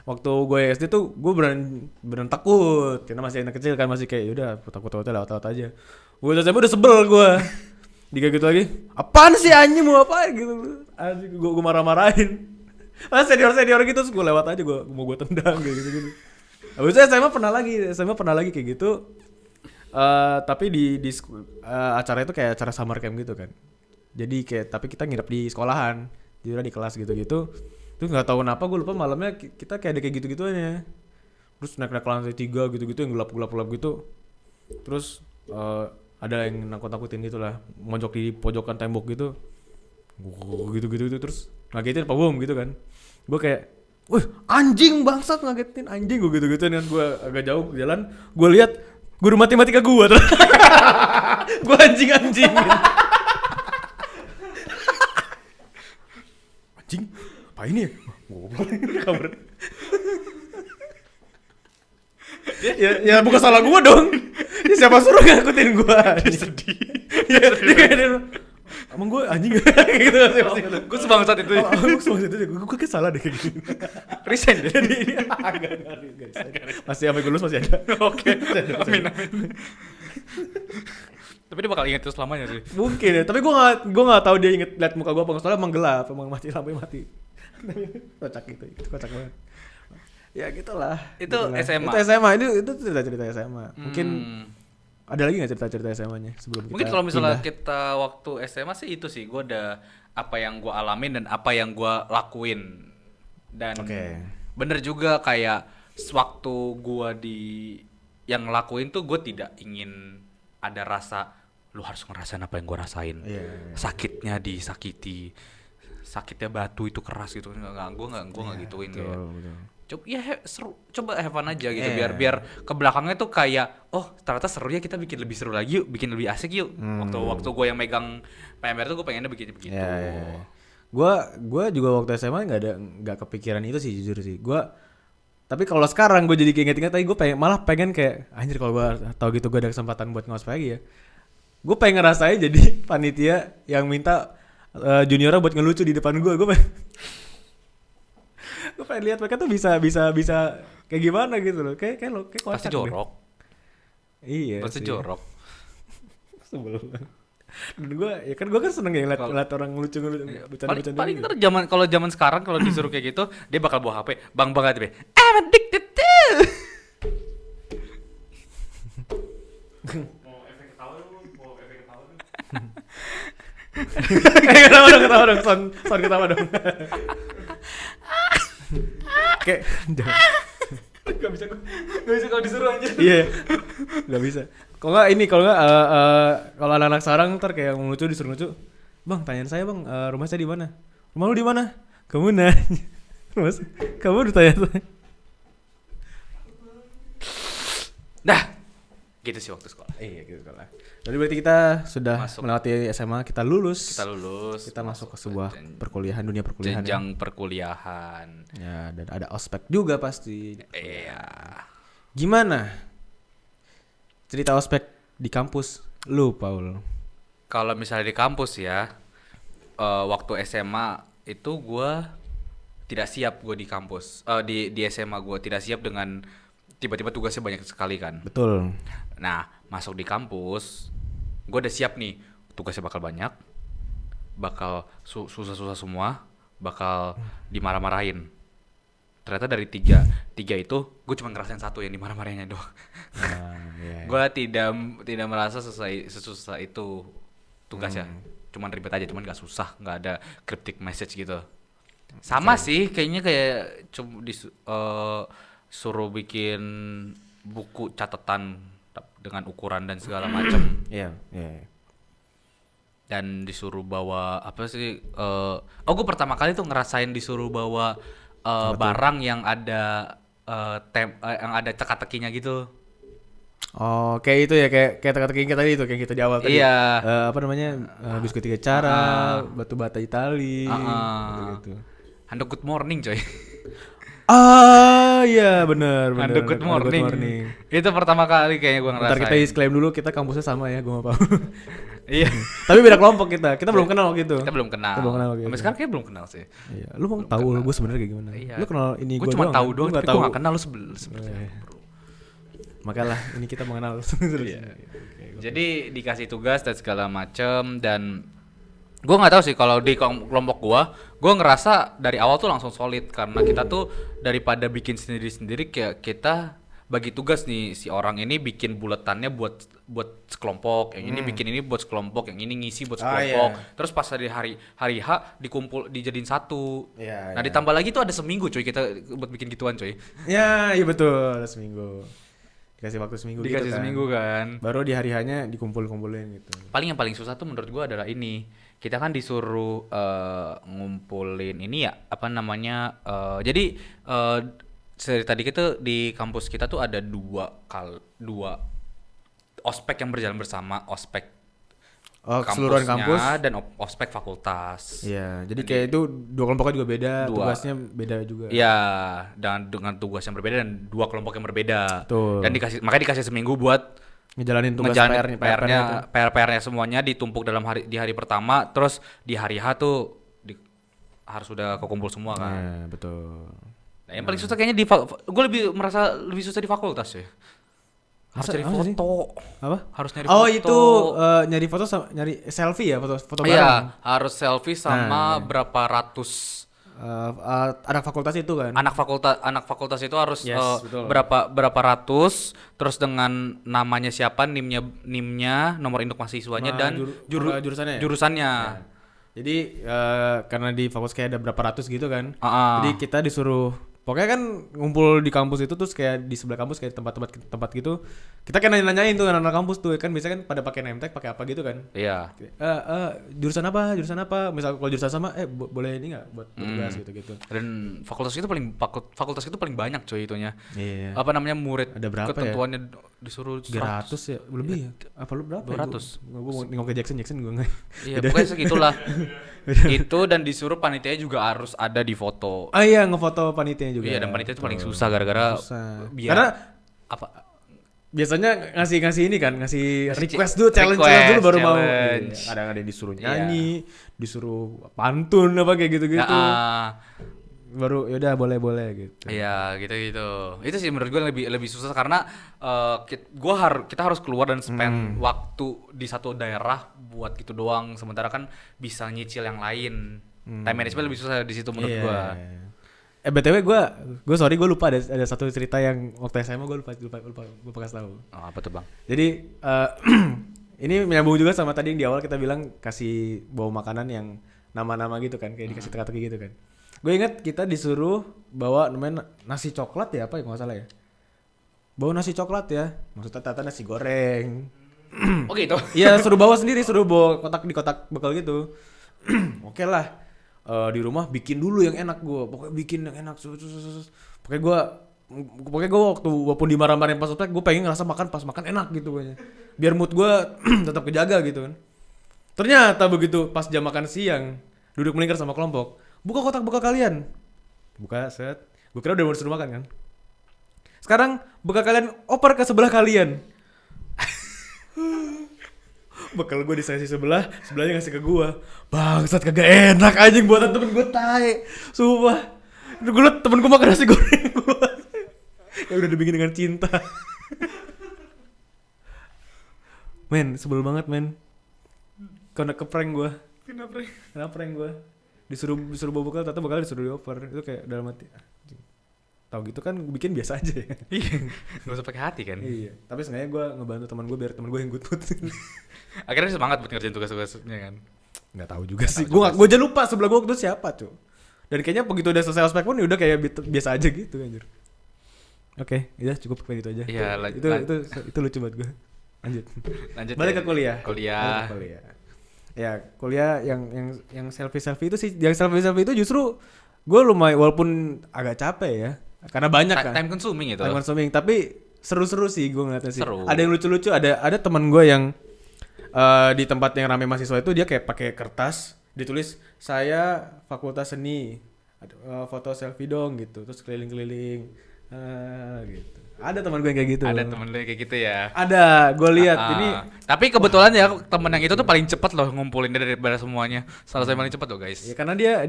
Waktu gue SD tuh gue beneran takut karena masih anak kecil kan, masih kayak yaudah takut lewat aja. Gue udah sebel gue. Dika gitu lagi, apaan sih anjing mau apa gitu. Anjing gue marah-marahin. Senior gitu terus gue lewat aja, gue tendang kayak gitu. Habis itu SMA pernah lagi kayak gitu. Tapi di acara itu kayak acara summer camp gitu kan. Jadi kayak tapi kita nginep di sekolahan, jadi di kelas gitu-gitu. Terus nggak tahu kenapa gue lupa malamnya kita kayak ada kayak gitu-gituannya. Terus naik ke lantai 3 gitu-gitu yang gelap gitu. Terus ada yang nakut-nakutin gitu lah, mojok di pojokan tembok gitu. Gitu terus ngagetin apa boom gitu kan. Gue kayak, wih anjing bangsat, ngagetin anjing gue gitu-gituan kan. Gue agak jauh jalan, gue lihat guru matematika gue terus. Gue anjing. Anjing, apa ini ya? Goblok kabar. Ya bukan salah gue dong. Ya siapa suruh ngikutin gue? Sedih. Emang gue anjing gitu sih. Gue sebangsat itu. Gue kayak salah deh kayak gitu. Resign deh. Masih sampai lulus masih ada. Oke. Amin. Tapi dia bakal inget itu selamanya sih. Mungkin ya, tapi gue nggak tahu dia inget liat muka gue apa, soalnya emang gelap, emang lampunya mati. Kocak gitu, itu kocak banget. Ya gitulah. Itu SMA. Itu SMA, itu cerita SMA. Mungkin ada lagi nggak cerita SMA-nya sebelum kita mungkin kalau misalnya pindah? kita waktu SMA sih itu sih, gue ada apa yang gue alamin dan apa yang gue lakuin. Dan bener juga kayak waktu gue yang ngelakuin tuh gue tidak ingin ada rasa lu harus ngerasain apa yang gue rasain. Sakitnya disakiti, sakitnya batu itu keras gitu. Gue nggak gituin. Coba have fun aja gitu, biar ke belakangnya tuh kayak ternyata seru ya, kita bikin lebih seru lagi yuk, bikin lebih asik yuk. Waktu gue yang megang PMR tuh gue pengennya begitu. Gue juga waktu SMA nggak kepikiran itu sih, jujur sih. Tapi kalau sekarang gue jadi inget-inget lagi, gue malah pengen kayak anjir kalau gue tahu gitu gue ada kesempatan buat ngos lagi ya. Gue pengen ngerasain jadi panitia yang minta juniornya buat ngelucu di depan gue pengen gue pengen lihat mereka tuh bisa kayak gimana gitu loh, kayak Pasti kocak deh. jorok. Iya Pasti sih. jorok. Sebel banget. Dan gue kan seneng ya ngeliat orang ngelucu bercanda-bercanda Paling gitu. ntar kalau zaman sekarang kalau disuruh kayak gitu, dia bakal bawa HP. Bang banget deh. I'm addicted to. Mau efek ketawa lu, mau efek ketawa lu. Ketawa dong, sound ketawa dong. Kayak jangan. Gak bisa kalau disuruh aja. Iya, nggak bisa. Kalau anak-anak sekarang ntar kayak mau lucu disuruh lucu, bang tanyain saya bang, rumah saya di mana? Rumah lu di mana? Kamu nanya, kamu ditanya saya. Nah, gitu sih waktu sekolah. Iya gitu lah. Jadi berarti kita sudah Masuk. melewati SMA, kita lulus. Kita masuk ke sebuah perkuliahan, dunia perkuliahan. jenjang perkuliahan. Ya, dan ada ospek juga pasti. Iya. Gimana? Cerita ospek di kampus lu, Paul. Kalau misalnya di kampus ya, waktu SMA itu gue tidak siap gue di kampus. Di SMA gue tidak siap dengan tiba-tiba tugasnya banyak sekali kan. Betul. Nah, masuk di kampus, gue udah siap nih, tugasnya bakal banyak, bakal susah-susah semua, bakal dimarah-marahin. Ternyata dari tiga itu, gue cuma ngerasain satu yang dimarah-marahinnya doang. Iya. Gue tidak merasa sesusah itu tugasnya. Cuman ribet aja, cuman gak susah, gak ada cryptic message gitu. Sama sih, kayaknya kayak suruh bikin buku catatan dengan ukuran dan segala macam. Iya. Dan disuruh bawa apa sih? Gue pertama kali tuh ngerasain disuruh bawa barang yang ada yang ada teka-tekinya gitu. Oh, kayak itu ya, kayak teka-teki kita tadi itu, kayak kita di awal tadi. Iya. Apa namanya? Biskuit 3 cara, batu bata Itali, gitu. Handuk good morning, coy. Iya benar. Handuk good morning. Itu pertama kali kayaknya gue ngerasain. Ntar kita disclaim dulu, kita kampusnya sama ya, gue gak paham. Iya. Tapi beda kelompok kita belum kenal gitu. Kita belum kenal. Sampai sekarang kayak belum kenal sih. Iya. Lu mau tahu gue sebenarnya kayak gimana? Iya. Lu kenal ini gue gue cuma doang. tahu doang, tapi gue gak kenal lu sebenarnya. Makanya ini kita mengenal. Iya. Jadi dikasih tugas dan segala macem, dan gue nggak tahu sih kalau di kelompok gue ngerasa dari awal tuh langsung solid, karena kita tuh daripada bikin sendiri kayak kita bagi tugas nih, si orang ini bikin buletannya buat sekelompok, yang ini bikin ini buat sekelompok, yang ini ngisi buat sekelompok. Terus pas di hari H dijadiin satu. Nah ditambah lagi tuh ada seminggu coy kita buat bikin gituan coy. Iya seminggu. Dikasih waktu seminggu gitu kan. Seminggu kan. Baru di hari hanya dikumpulin gitu. Yang paling susah tuh menurut gua adalah ini. Kita kan disuruh ngumpulin ini ya, apa namanya? Jadi tadi kita di kampus kita tuh ada dua ospek yang berjalan bersama, ospek keseluruhan kampus dan ospek fakultas. Iya, jadi kayak itu dua kelompoknya juga beda, tugasnya beda juga. Iya, dan dengan tugas yang berbeda dan dua kelompok yang berbeda. Betul. Dan makanya dikasih seminggu buat ngejalanin tugas PR-nya semuanya ditumpuk di hari pertama, terus di hari H tuh harus sudah kekumpul semua kan. Iya, betul. Nah, yang paling susah kayaknya gue merasa lebih susah di fakultas ya. Harus cari foto. Apa? Harus nyari foto. Oh itu nyari foto sama nyari selfie ya, foto bareng. Iya, harus selfie sama berapa ratus anak fakultas itu kan. anak fakultas itu harus betul. berapa ratus, terus dengan namanya siapa, nimnya, nomor induk mahasiswanya, dan jurusannya. Ya. Jadi karena di fakultas kayak ada berapa ratus gitu kan. Jadi kita disuruh pokoknya kan ngumpul di kampus itu, terus kayak di sebelah kampus kayak tempat gitu. Kita kan nanyain tuh anak-anak kampus tuh kan, biasanya kan pada pakai name tag, pakai apa gitu kan. Iya. Jurusan apa? Misal kalau jurusan sama boleh ini enggak buat tugas gitu. Dan fakultas itu paling banyak coy itunya. Iya. Apa namanya, murid ada berapa ketentuannya ya? Disuruh 300 ya, lebih ya? Apa lu berapa? 200. Gue mau nengok ke Jackson gue enggak. Iya, pokoknya segitulah. Itu, dan disuruh panitia juga harus ada di foto. Iya, ngefoto panitia juga. Iya, dan panitia itu paling susah gara-gara susah. biar Karena apa? biasanya ngasih ini kan, ngasih Ngasih request dulu, challenge dulu baru mau. challenge. Iya. Ada yang disuruh Iya. nyanyi, disuruh pantun apa kayak gitu-gitu. Nah, Baru yaudah boleh gitu. iya gitu. Itu sih menurut gue lebih susah karena kita harus keluar dan spend waktu di satu daerah buat gitu doang. Sementara kan bisa nyicil yang lain. Time management lebih susah di situ menurut Iya. gue. BTW gue sorry gue lupa ada satu cerita yang waktu SMA gue lupa kasih tahu. Oh, apa tuh bang? Jadi ini menyambung juga sama tadi yang di awal kita bilang kasih bawa makanan yang nama-nama gitu kan, kayak dikasih teka-teki gitu kan. Gue inget kita disuruh bawa namanya nasi coklat ya apa ya, nggak salah ya. Bawa nasi coklat ya, maksudnya tata nasi goreng. Oh gitu. Iya suruh bawa sendiri, suruh bawa kotak bekal gitu. Oke lah. Di rumah bikin dulu yang enak gue, pokoknya bikin yang enak. Pokoknya gue waktu walaupun dimarah-marahin pas ospek, gue pengen ngerasa pas makan enak gitu kayaknya. Biar mood gue tetap kejaga gitu kan. Ternyata begitu pas jam makan siang, duduk melingkar sama kelompok, buka kotak bekal kalian. Buka set. Gue kira udah mau disuruh makan kan. Sekarang bekal kalian oper ke sebelah kalian. Bekal gue di sesi sebelahnya ngasih ke gue. Bangsat kagak enak anjing buatan temen gue tae. Sumpah. Gue liat temen gue makan nasi goreng gue. Ya udah dibikin dengan cinta. Men, sebel banget men. Kena keprank gue. Kena prank gue. Disuruh bawa bekal, ternyata bekalnya disuruh dioper. Itu kayak dalam hati. Tahu gitu kan bikin biasa aja ya. Iya. Gak usah pakai hati kan. Iya. Tapi sebenarnya gue ngebantu teman gue biar teman gue yang good mood. Akhirnya semangat buat ngerjain tugas-tugasnya kan. Nggak tahu juga sih. Gue aja lupa sebelah gue waktu itu siapa tuh. Dan kayaknya begitu udah selesai ospek pun udah kayak biasa aja gitu anjir. Oke, ya cukup kayak gitu aja. Iya, itu lucu banget gue. Lanjut. ya. Balik ke kuliah. Kuliah. Ya, kuliah yang selfie itu sih, yang selfie itu justru gue lumayan walaupun agak capek ya. Karena banyak kan. Time consuming itu. Time consuming, tapi seru-seru sih gue ngeliatnya sih. Seru. Ada yang lucu-lucu, ada teman gue yang di tempat yang ramai mahasiswa itu dia kayak pakai kertas ditulis saya Fakultas Seni, foto selfie dong gitu, terus keliling-keliling gitu. Ada teman gue yang kayak gitu. Ada temen lu yang kayak gitu ya. Ada, gue lihat ini. Tapi kebetulan ya temen yang itu tuh paling cepat loh ngumpulinnya daripada semuanya. Salah saya paling cepat loh guys. Ya karena dia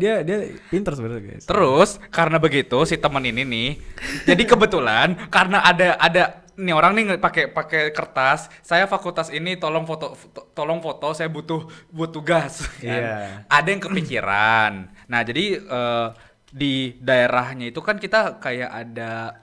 pintar sebenarnya guys. Terus karena begitu si teman ini nih, jadi kebetulan karena ada nih orang nih pakai kertas, saya fakultas ini tolong foto saya butuh buat tugas kan. Iya. Ada yang kepikiran. Nah, jadi di daerahnya itu kan kita kayak ada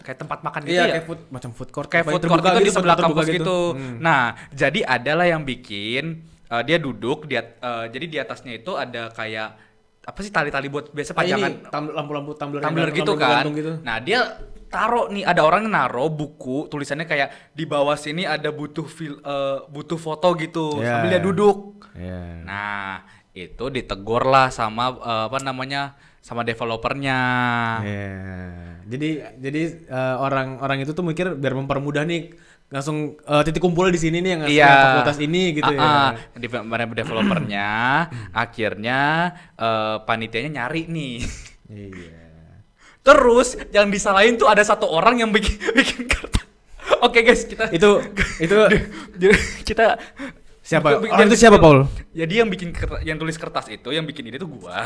kayak tempat makan gitu Iya, ya. kayak macam food court. Kayak food court gitu di sebelah kampus gitu. Nah, jadi adalah yang bikin dia duduk jadi di atasnya itu ada kayak apa sih tali-tali buat biasa pajangan lampu-lampu tumbler gitu kan. Gitu. Nah, dia taruh nih, ada orang yang naruh buku tulisannya kayak di bawah sini ada butuh foto gitu sambil dia duduk. Yeah. Nah, itu ditegur lah sama sama developernya. Jadi orang itu tuh mikir biar mempermudah nih langsung titik kumpul di sini nih yang fakultas ini gitu ya. Developernya akhirnya panitianya nyari nih. Iya. Terus yang disalahin tuh ada satu orang yang bikin kertas. Oke guys, kita kita siapa? Orang itu siapa, Paul? Jadi yang tulis kertas itu, yang bikin ini tuh gua.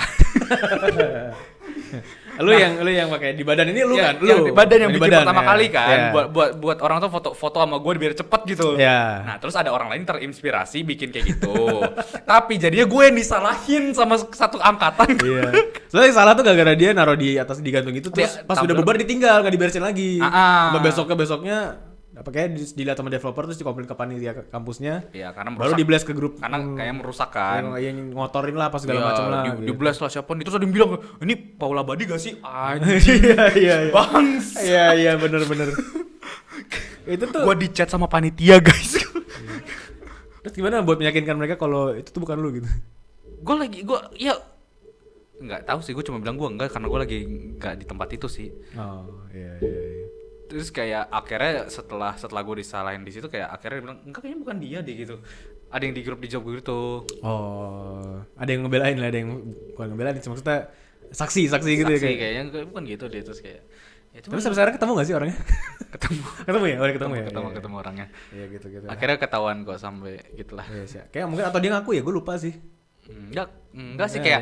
Lu yang pakai di badan ini lu kan? Yang di badan yang bikin pertama ya. kali kan, Yeah. buat orang tuh foto sama gua biar cepet gitu. Yeah. Nah, terus ada orang lain terinspirasi bikin kayak gitu. Tapi jadinya gue yang disalahin sama satu angkatan. Iya. Soalnya salah tuh gara-gara dia naruh di atas digantung itu terus pas udah bubar ditinggal, enggak diberesin lagi. Sampai besoknya pakai dilihat sama developer terus dikomplain ke panitia kampusnya. Iya, karena baru di-blast ke grup. Karena kayaknya merusak kan. Yang ngotorin lah apa segala macam lah. Di-blast lah siapa nih. Terus ada yang bilang, "Ini Paula Badi gak sih?" Anjing. Iya. Bangs. Iya, bener. Itu tuh gua di-chat sama panitia, guys. Terus gimana buat meyakinkan mereka kalau itu tuh bukan lu gitu? Gua ya nggak tahu sih, gue cuma bilang gue enggak karena gue lagi nggak di tempat itu sih. Oh, iya. Terus kayak akhirnya setelah gue disalahin di situ kayak akhirnya dia bilang enggak, kayaknya bukan dia deh gitu. Ada yang di grup di job gitu. Oh, ada yang ngebelain lah, ada yang bukan ngebelain, maksudnya saksi gitu ya kayaknya bukan gitu deh. Terus kayak Ya, Tapi sampai sekarang ketemu gak sih orangnya? ketemu Ketemu ya? Udah ketemu ya? ketemu Iya. ketemu orangnya. Iya gitu. Akhirnya ketahuan kok sampai gitulah. Iya sih. Kayak mungkin atau dia ngaku ya, gue lupa sih. Enggak sih, Enggak, kayak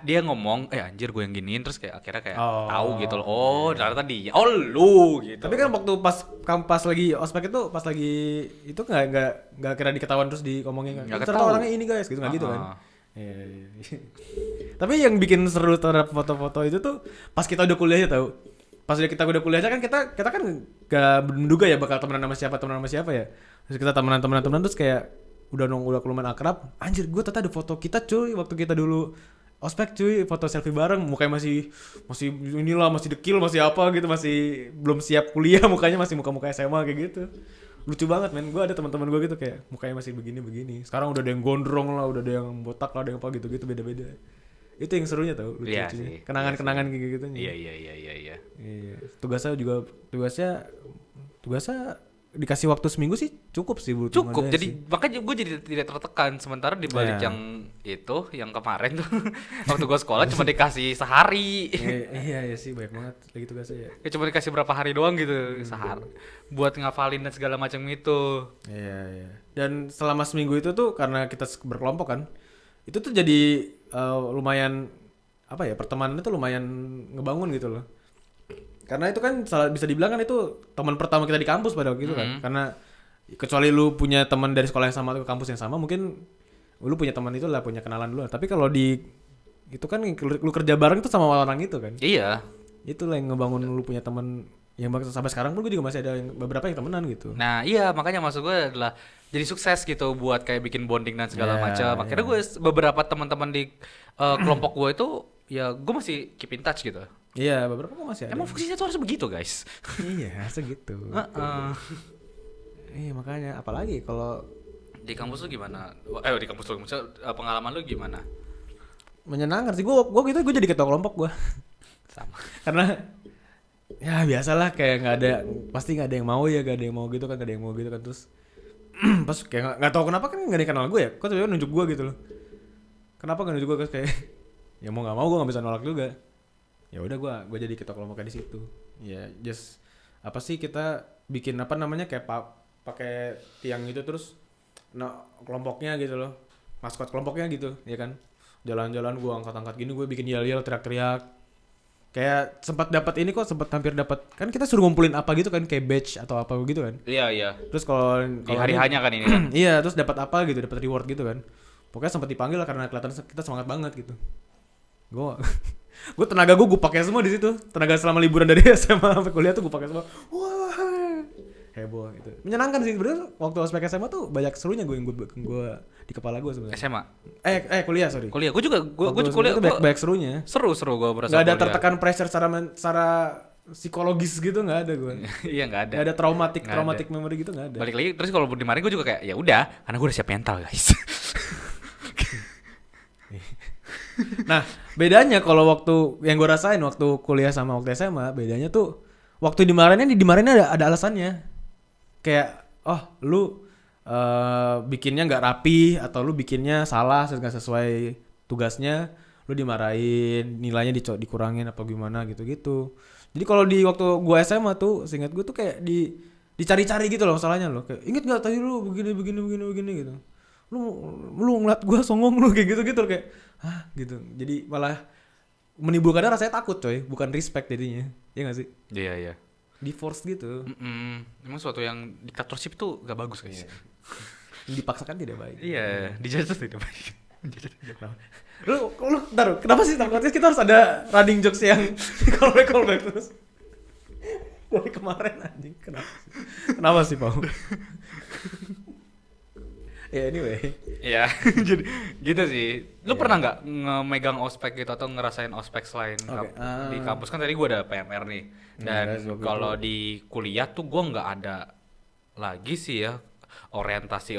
dia ngomong anjir gue yang giniin, terus kayak akhirnya kayak Oh, tahu gitu loh. Oh, ternyata dia. Oh, lu gitu. Tapi kan waktu pas lagi ospek itu pas lagi itu nggak kira diketahuan terus diomongin kan. Nggak Ternyata ketahuan. orangnya ini guys gitu nggak gitu kan. Heeh. Iya. Tapi yang bikin seru terhadap foto-foto itu tuh pas kita udah kuliah ya tahu. Pas kita udah kuliah aja kan kita kan gak menduga ya bakal temenan sama siapa ya. Terus kita temenan terus kayak udah lumayan akrab. Anjir gue ternyata ada foto kita cuy waktu kita dulu ospek cuy, foto selfie bareng, mukanya masih inilah, masih dekil, masih apa gitu, masih belum siap kuliah, mukanya masih muka SMA kayak gitu. Lucu banget men, gue ada teman-teman gue gitu kayak mukanya masih begini. Sekarang udah ada yang gondrong lah, udah ada yang botak lah, ada yang apa gitu beda-beda. Itu yang serunya tau, Iya lucu-lucunya. sih, Kenangan-kenangan kayak gitu. Iya. Iya. Tugasnya dikasih waktu seminggu sih cukup sih buat Cukup. ngadain Jadi sih. makanya gue jadi tidak tertekan, sementara di balik Iya. yang kemarin tuh waktu gue sekolah cuma dikasih sehari. Iya sih banyak banget lagi tugasnya ya. Ya cuma dikasih berapa hari doang gitu, sehari buat ngafalin dan segala macam itu. Iya. Dan selama seminggu itu tuh karena kita berkelompok kan, itu tuh jadi lumayan apa ya, pertemanan itu lumayan ngebangun gitu loh. Karena itu kan bisa dibilang kan itu teman pertama kita di kampus pada waktu itu kan. Karena kecuali lu punya teman dari sekolah yang sama atau kampus yang sama, mungkin lu punya teman itu lah, punya kenalan dulu. Tapi kalau di itu kan lu kerja bareng tuh sama orang itu kan. Iya. Itulah yang ngebangun lu punya teman yang sampai sekarang pun gue juga masih ada beberapa yang temenan gitu. Nah iya, makanya maksud gue adalah jadi sukses gitu buat kayak bikin bonding dan segala macam. Akhirnya gue beberapa teman-teman di kelompok gue itu ya gue masih keep in touch gitu. Iya, beberapa kok masih ada. Emang fungsinya tuh harus begitu guys. Iya, segitu. Heeh. Iya, makanya apalagi kalau Di kampus lu gimana? Di kampus lu maksudnya, pengalaman lu gimana? menyenangkan sih, gue gitu gue jadi ketua kelompok gue. Sama. Karena ya biasalah kayak pasti nggak ada yang mau ya, gak ada yang mau gitu kan, terus pas kayak nggak tahu kenapa kan nggak ada yang kenal gue ya, kok tiba-tiba nunjuk gue gitu loh. Kenapa nggak nunjuk gue, kayak ya mau nggak mau gue nggak bisa nolak juga. Ya udah gue jadi ketua kelompoknya di situ. Ya just apa sih, kita bikin apa namanya kayak pakai tiang gitu, terus kelompoknya gitu loh, maskot kelompoknya gitu ya kan, jalan-jalan gue angkat-angkat gini, gue bikin yel-yel, teriak-teriak. Kayak sempat hampir dapat kan, kita suruh ngumpulin apa gitu kan, kayak badge atau apa gitu kan. Iya. Terus kalau Di hari-hanya kan ini kan. iya, terus dapat apa gitu, dapat reward gitu kan. Pokoknya sempat dipanggil lah karena kelihatan kita semangat banget gitu. Gue tenaga gue pakai semua di situ. Tenaga selama liburan dari SMA sampai kuliah tuh gue pakai semua. Wah, heboh gitu. Menyenangkan sih sebenarnya. Waktu ospek SMA tuh banyak serunya gue di kepala gue sebenarnya. SMA. Kuliah sorry. Kuliah. Gue juga kuliah itu banyak serunya. seru gue berasa. Gak ada kuliah. tertekan pressure secara psikologis gitu, nggak ada gue. Iya nggak ada. Gak ada traumatic Nggak ada. memory gitu, nggak ada. Balik lagi terus kalau di Marin gue juga kayak ya udah karena gue udah siap mental guys. Nah, bedanya kalau waktu yang gue rasain waktu kuliah sama waktu SMA, bedanya tuh waktu di Marinnya ada alasannya. Kayak lu bikinnya nggak rapi atau lu bikinnya salah, nggak sesuai tugasnya, lu dimarahin, nilainya dikurangin apa gimana gitu. Jadi kalau di waktu gue SMA tuh, seingat gue tuh kayak dicari-cari gitu loh masalahnya loh. Kayak inget nggak tadi lu begini gitu. Lu ngeliat gue songong lu kayak gitu kayak gitu. Jadi malah menimbulkan rasanya takut coy, bukan respect jadinya. Iya gak sih? Iya. Di force gitu. Emang suatu yang dictatorship itu gak bagus guys. Dipaksakan tidak baik. Iya, dijajah tidak baik. Lu ntar, kenapa sih takutnya kita harus ada running jokes yang callback terus? Dari kemarin anjing, kenapa sih Pau? Ya anyway. Iya, jadi gitu sih. Lu pernah nggak megang ospek gitu atau ngerasain ospek selain di kampus? Kan tadi gue ada PMR nih. Dan kalau di kuliah tuh gue nggak ada lagi sih ya orientasi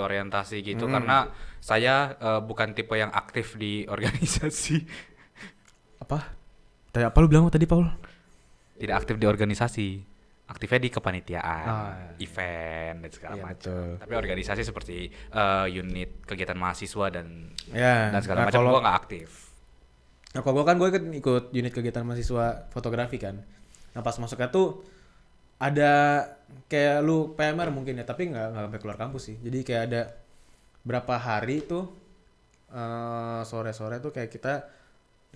gitu, karena saya bukan tipe yang aktif di organisasi. Apa lu bilang tadi Paul? Tidak aktif di organisasi. Aktifnya di kepanitiaan, event dan segala macam. Tapi organisasi seperti unit kegiatan mahasiswa dan segala macam gue nggak aktif. Nah, kalau gue ikut unit kegiatan mahasiswa fotografi kan. Nah pas masuknya tuh ada kayak lu PMR mungkin ya, tapi nggak sampai keluar kampus sih. Jadi kayak ada berapa hari tuh sore-sore tuh kayak kita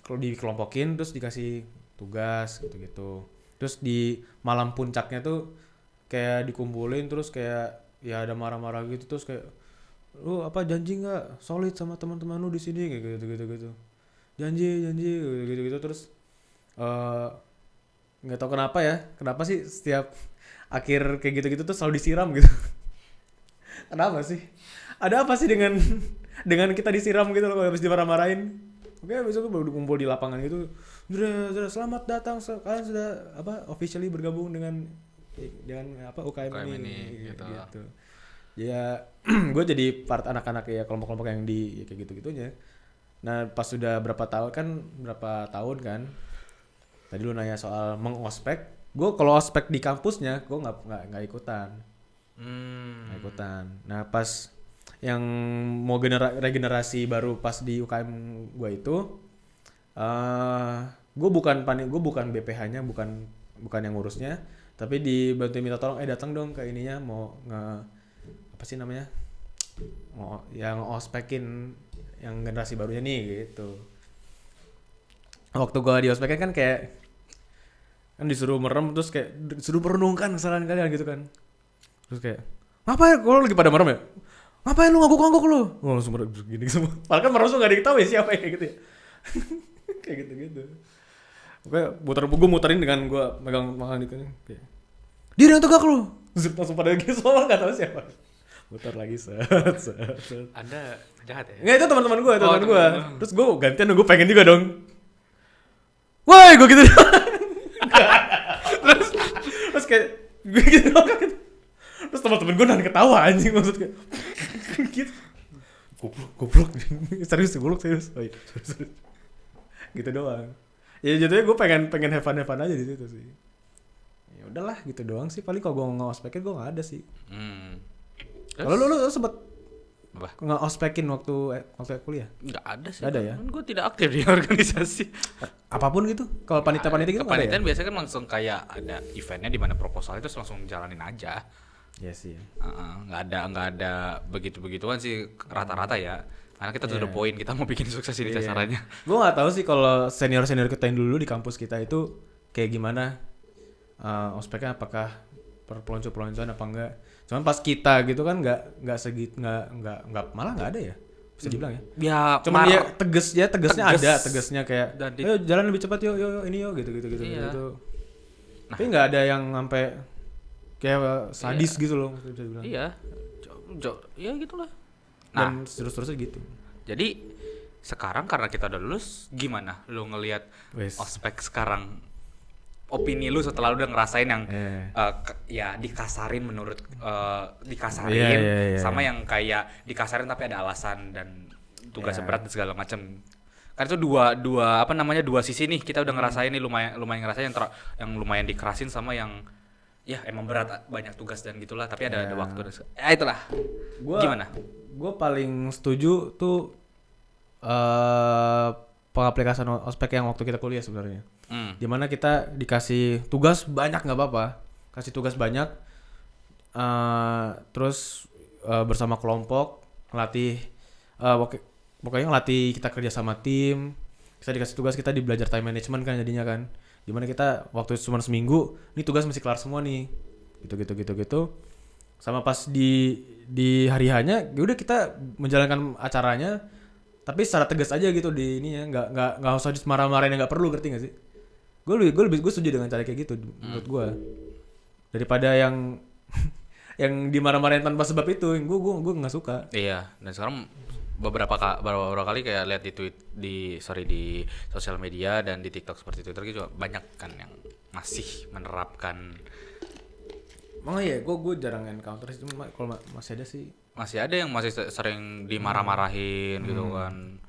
kalau dikelompokin terus dikasih tugas gitu-gitu. Terus di malam puncaknya tuh kayak dikumpulin terus kayak ya ada marah-marah gitu terus kayak lu apa janji nggak solid sama teman-teman lu di sini kayak gitu. Janji gitu terus eh, nggak tahu kenapa sih setiap akhir kayak gitu-gitu tuh selalu disiram gitu. Kenapa sih? Ada apa sih dengan kita disiram gitu loh kalau habis dimarah-marahin? Oke, besok tuh baru kumpul di lapangan gitu. Sudah selamat datang, kalian sudah apa officially bergabung dengan apa UKM ini gitu. Ya, gue jadi part anak-anak ya kelompok-kelompok yang di ya, kayak gitu-gitunya. Nah, pas sudah berapa tahun kan? Tadi lu nanya soal mengospek. Gue kalau ospek di kampusnya, gue nggak ikutan. Nggak ikutan. Nah, pas yang mau regenerasi baru pas di UKM gue itu, gue bukan BPH-nya, bukan yang ngurusnya, tapi dibantu minta tolong, datang dong ke ininya mau apa sih namanya, mau yang ospekin yang generasi barunya nih gitu. Waktu gue di ospekin kan kayak kan disuruh merem terus kayak disuruh merenungkan kesalahan kalian gitu kan, terus kayak ngapain kalau lagi pada merem ya, ngapain lu ngangguk lu, langsung gini semua, padahal kan merem tuh gak diketahui siapa ya gitu ya. Kayak gitu. Oke, gue muterin dengan gue megang makan itu kayak dia yang tegak lu, langsung pada gitu semua gak tahu siapa. Muter lagi set. Anda jahat ya? Nggak, itu teman-teman gue. Terus gue gantian, gue pengen juga dong. Woi, gue gitu. terus kayak gue gitu dong. Terus teman-teman gue nahan ketawa anjing, maksudnya. Gitu. Goblok. Serius. Oh, iya. Serius. Gitu doang. Ya jadinya gue pengen have fun aja di situ sih. Ya udahlah gitu doang sih. Paling kalau gue ngospekin gue nggak ada sih. Kalau lu sempet nge-ospekin waktu kuliah? Nggak ada sih. Nggak ada ya? Kan gue tidak aktif di organisasi. Apapun gitu? Kalau panitia gitu nggak ada ya? Kepanitiaan biasanya kan langsung kayak ada eventnya di mana proposal itu langsung jalanin aja. Iya sih. Nggak ada begituan sih rata-rata ya. Karena kita to the point, kita mau bikin sukses ini caranya. Gue nggak tahu sih kalau senior kita yang dulu di kampus kita itu kayak gimana ospeknya, apakah pelonco-peloncoan apa enggak. Cuman pas kita gitu kan nggak malah nggak ada ya, bisa dibilang ya. Ya cuman ya tegesnya ada, tegesnya kayak ayo jalan lebih cepat yuk ini yuk gitu. Nah. Tapi nggak ada yang sampai kayak sadis gitu loh, bisa dibilang. Iya. Ya gitulah. Dan terus-terusnya gitu. Jadi sekarang karena kita udah lulus, gimana lu ngelihat ospek sekarang? Opini lu setelah lu udah ngerasain yang ya dikasarin sama yang kayak dikasarin tapi ada alasan dan tugasnya berat dan segala macam. Kan itu dua sisi nih, kita udah ngerasain nih lumayan ngerasain yang lumayan dikerasin sama yang ya emang berat, banyak tugas dan gitulah, tapi ada waktu. Itulah. Gimana? Gue paling setuju tuh pengaplikasian ospek yang waktu kita kuliah sebenarnya. Dimana kita dikasih tugas banyak nggak apa-apa, kasih tugas banyak, terus bersama kelompok ngelatih, pokoknya ngelatih kita kerja sama tim. Kita dikasih tugas, kita belajar time management kan jadinya kan, dimana kita waktu cuma seminggu, ini tugas mesti kelar semua nih, gitu. Sama pas di hari hanya, udah kita menjalankan acaranya, tapi secara tegas aja gitu di ini ya, nggak usah marah-marahin yang nggak perlu, ngerti nggak sih? Gue setuju dengan cara kayak gitu menurut gue, daripada yang dimarah-marahin tanpa sebab itu. Gue nggak suka. Iya, dan sekarang beberapa kali kayak lihat di sosial media dan di TikTok seperti Twitter juga banyak kan yang masih menerapkan. Iya, gue jarang encounter sih, cuma kalau masih ada sih. Masih ada yang masih sering dimarah-marahin gitu kan,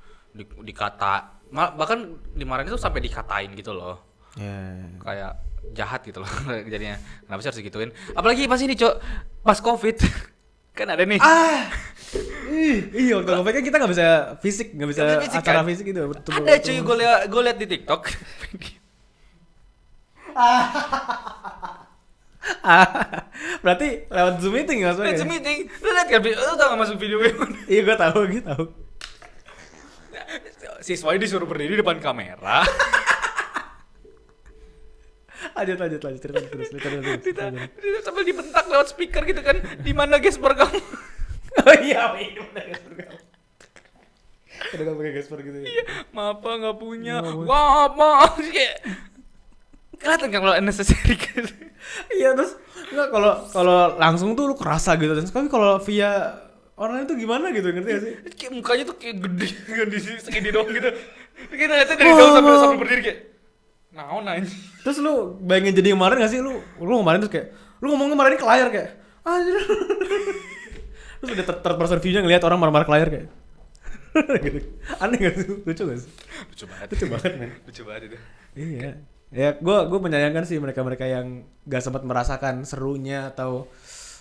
dikata, bahkan dimarahin itu sampai dikatain gitu loh. Kayak jahat gitu loh jadinya. Kenapa sih harus digituin? Apalagi pas ini, Cok, pas Covid. Kan ada nih. Iya, waktu Covid kan kita nggak bisa fisik, nggak bisa acara kan? Fisik gitu. Ada cuy, gue liat di TikTok. Berarti lewat Zoom meeting maksudnya? It's a meeting. Lu liat kan, lu tau gak masuk video gimana? Iya gue tahu. Siswanya disuruh berdiri depan kamera. Lanjut cerita terus. Kita sambil dibentak lewat speaker gitu kan. Di mana Gesper kamu? Oh iya, bener Gasper kamu. Udah gak pakai Gasper gitu ya? Iya, maaf Pak, nggak punya. Wah, maaf. Kayak kelihatan kan kalau unnecessary gitu. Iya terus nggak kalau langsung tuh lu kerasa gitu, tapi kalau via online tuh gimana gitu, ngerti gak sih? Kayak mukanya tuh kayak gede kan di segini doang gitu. Kita ngeliatnya dari jauh sambil berdiri kayak naon aja. Terus lu bayangin jadi kemarin gak sih, lu kemarin tuh kayak lu ngomong kemarin ke layar kayak anjir. Terus udah third person view-nya ngeliat orang marah-marah ke layar kayak gitu. Aneh gak sih? Lucu gak sih? Lucu banget men. Lucu banget itu. Iya. Ya gue menyayangkan sih mereka yang gak sempat merasakan serunya atau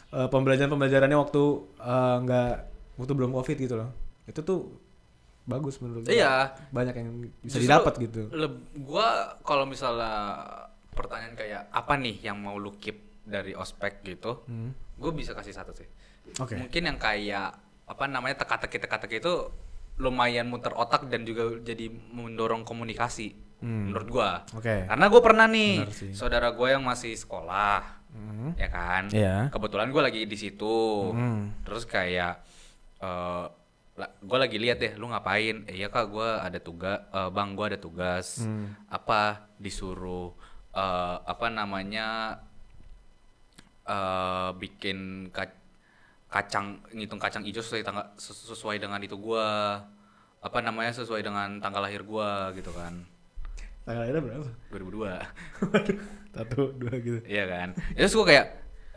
pembelajarannya waktu waktu belum COVID gitu loh. Itu tuh bagus menurut gue. Iya. Banyak yang bisa didapat gitu. Gua kalau misalnya pertanyaan kayak apa nih yang mau lu keep dari ospek gitu, gue bisa kasih satu sih. Oke. Mungkin yang kayak apa namanya teka-teki itu lumayan muter otak dan juga jadi mendorong komunikasi menurut gua. Oke. Karena gue pernah nih saudara gue yang masih sekolah, ya kan. Iya. Kebetulan gue lagi di situ. Terus kayak gue lagi lihat deh, lu ngapain? Iya kak, gue ada tugas. Bang, gue ada tugas. Apa disuruh apa namanya bikin kacang, ngitung kacang hijau sesuai dengan itu gua, apa namanya, sesuai dengan tanggal lahir gua gitu kan. Tanggal lahirnya berapa? 2002. 1, 2 gitu. Iya kan. Terus gua kayak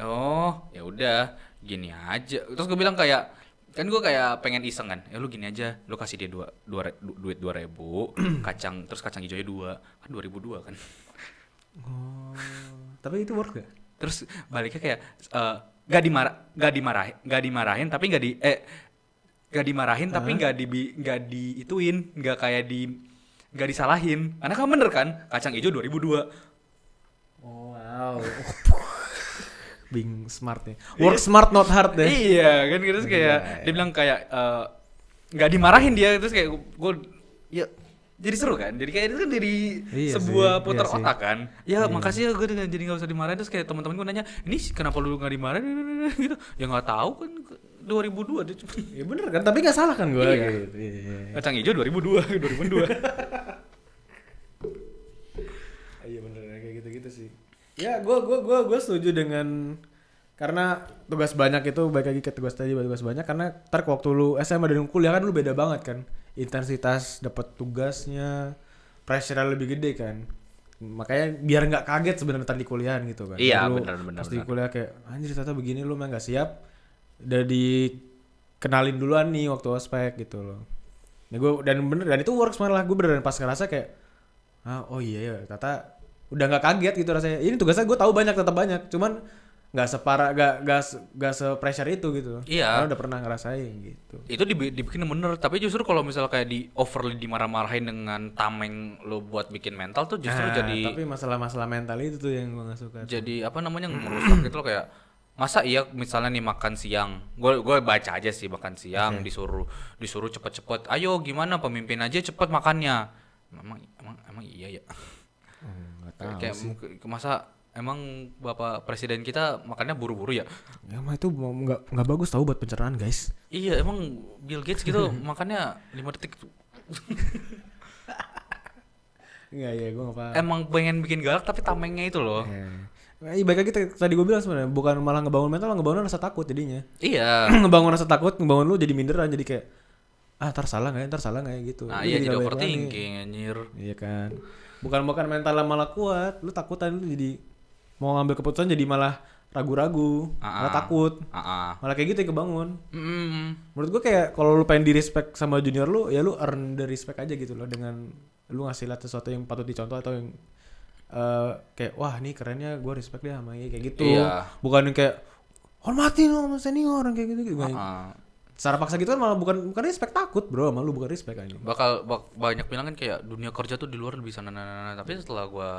oh ya udah gini aja. Terus gua bilang kayak kan gua kayak pengen iseng kan. Ya lu gini aja, lu kasih dia duit 2.000 kacang, terus kacang hijaunya 2 kan 2002 kan. Oh. Tapi itu work gak? Terus baliknya kayak gak dimarahin tapi gak dimarahin tapi gak diituin, gak kayak gak disalahin. Karena kan bener kan, kacang hijau 2002. Oh wow. Being smart ya. Work smart not hard deh. Iya kan, terus kayak dia bilang kayak gak dimarahin dia, terus kayak gue ya jadi seru kan, jadi kayak itu kan dari sebuah putar otak kan. Ya makasih ya, gue jadi nggak usah dimarahin. Terus kayak teman-teman gue nanya, ini kenapa lu nggak dimarahin gitu? Ya nggak tahu kan 2002 dia cuma. Ya bener kan, tapi nggak salah kan gue. Iya. Gitu. Iya. Kacang hijau 2002. Iya bener kayak gitu sih. Ya gue setuju dengan, karena tugas banyak itu, balik lagi ke tugas banyak, karena ntar waktu lu SMA dan kuliah kan lu beda banget kan, intensitas dapat tugasnya, pressure lebih gede kan, makanya biar nggak kaget sebenarnya ntar di kuliahan gitu kan. Iya benar. Pas di kuliah kayak anjir ternyata begini, lu mah nggak siap, udah dikenalin duluan nih waktu ospek gitu loh. Nah gue dan itu works malah, gue beneran pas ngerasa kayak oh iya ya ternyata udah nggak kaget gitu rasanya. Ini tugasnya gue tahu banyak, tetap banyak, cuman nggak separah, nggak se-pressure itu gitu. Iya. Karena udah pernah ngerasain gitu. Itu dibikin bener, tapi justru kalau misalnya kayak di overly dimarah-marahin dengan tameng lo buat bikin mental tuh justru jadi. Tapi masalah mental itu tuh yang gue nggak suka. Jadi apa namanya, merusak gitu loh. Kayak masa iya misalnya nih makan siang, gue baca aja sih, makan siang disuruh cepet-cepet, ayo gimana pemimpin aja cepet makannya. Emang iya ya. Kayak masa emang Bapak Presiden kita makannya buru-buru ya? Ya mah itu nggak bagus tahu buat pencernaan guys. Iya, emang Bill Gates gitu makannya 5 detik. Enggak ya, gue nggak paham. Emang pengen bikin galak tapi tamengnya itu loh. Baik lagi tadi gue bilang sebenarnya bukan malah ngebangun mental, ngebangun rasa takut jadinya. Iya. Ngebangun rasa takut, ngebangun lu jadi minderan, jadi kayak ntar salah nggak ya gitu. Nah iya, jadi overthinking anjir. Iya kan. Bukan mental malah kuat, lu takutan, lu jadi mau ngambil keputusan jadi malah ragu-ragu, malah takut, malah kayak gitu yang kebangun. Menurut gue kayak kalau lu pengen di respect sama junior lu, ya lu earn the respect aja gitu loh, dengan lu ngasih lihat sesuatu yang patut dicontoh atau yang kayak wah nih kerennya, gue respect dia sama kayak gitu. Iya. Bukan yang kayak hormatin lo sama senior kayak gitu. Secara paksa gitu kan malah bukan respect, takut bro, malu bukan respect aja. Banyak bilang kan kayak dunia kerja tuh di luar lebih sana, tapi setelah gue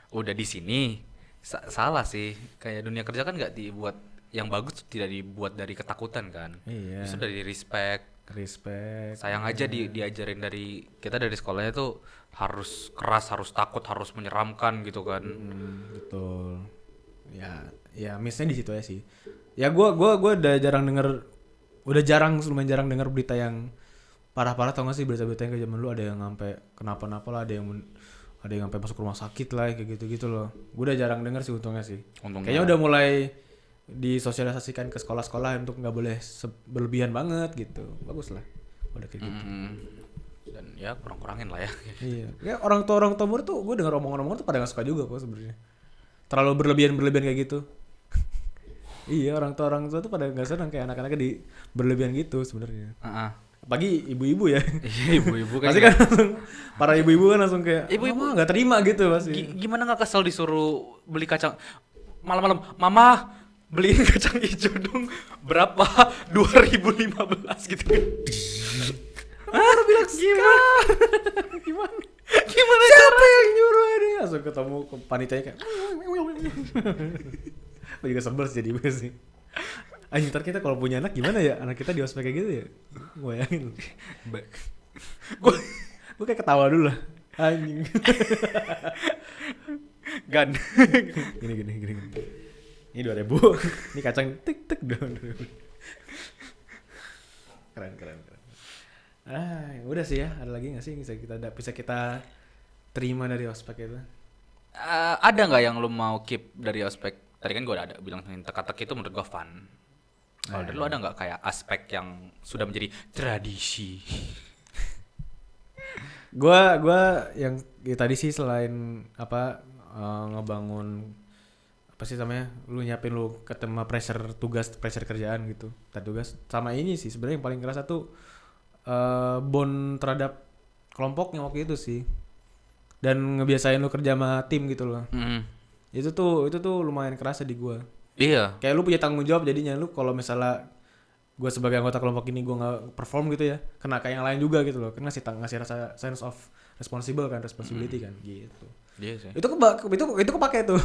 udah di sini Salah sih. Kayak dunia kerja kan nggak dibuat yang bagus, tidak dibuat dari ketakutan kan. Iya. Justru dari respect. Respect. Sayang aja diajarin dari kita dari sekolahnya tuh harus keras, harus takut, harus menyeramkan gitu kan. Betul. Ya missnya di situ ya sih. Ya gua udah lumayan jarang denger berita yang parah-parah. Tau gak sih berita-berita yang kayak zaman dulu ada yang sampai kenapa-napa lah, ada yang sampai masuk rumah sakit lah kayak gitu-gitu loh. Gue udah jarang denger sih untungnya sih. Kayaknya udah mulai disosialisasikan ke sekolah-sekolah untuk nggak boleh berlebihan banget gitu. Bagus lah udah kayak gitu. Dan ya kurang-kurangin lah ya. Iya. Ya orang tua murid tuh gue dengar omongan-omongan tuh pada nggak suka juga kok sebenarnya. Terlalu berlebihan kayak gitu. Iya, orang tua tuh pada nggak senang kayak anak-anaknya berlebihan gitu sebenarnya. Apalagi ibu-ibu ya. Iya, ibu-ibu kan. Pasti kan langsung, para ibu-ibu kan langsung kayak ibu-ibu nggak terima gitu pasti. Gimana nggak kesel disuruh beli kacang malam-malam, mama beliin kacang hijau dong, berapa? 2015 gitu kan. Baru bilang gimana siapa yang nyuruh ini? Langsung ketemu panitianya kayak gue juga sebel sih jadi gue sih. Anjing, ntar kita kalau punya anak gimana ya? Anak kita di ospek kayak gitu ya? Gue bayangin. Gue kayak ketawa dulu lah. Anjing. Gan. Gini. Ini 2000. Ini kacang tik dong. Keren. Udah sih ya. Ada lagi nggak sih yang bisa kita terima dari ospek itu? Ada nggak yang lu mau keep dari ospek? Tadi kan gue udah ada bilang teka-teki itu menurut gue fun. Kalau dari lu ada nggak kayak aspek yang sudah menjadi tradisi? Gua yang tadi sih selain ngebangun apa sih namanya, lu nyiapin lu ketemu pressure kerjaan gitu, tugas sama ini sih sebenarnya yang paling kerasa tuh bond terhadap kelompoknya waktu itu sih, dan ngebiasain lu kerja sama tim gitu loh. Itu tuh lumayan kerasa di gua. Iya. Kayak lu punya tanggung jawab, jadinya lu kalau misalnya gua sebagai anggota kelompok ini gua nggak perform gitu ya, kena kayak yang lain juga gitu loh, kan ngasih rasa sense of responsibility kan gitu. Iya sih. Itu kepake tuh.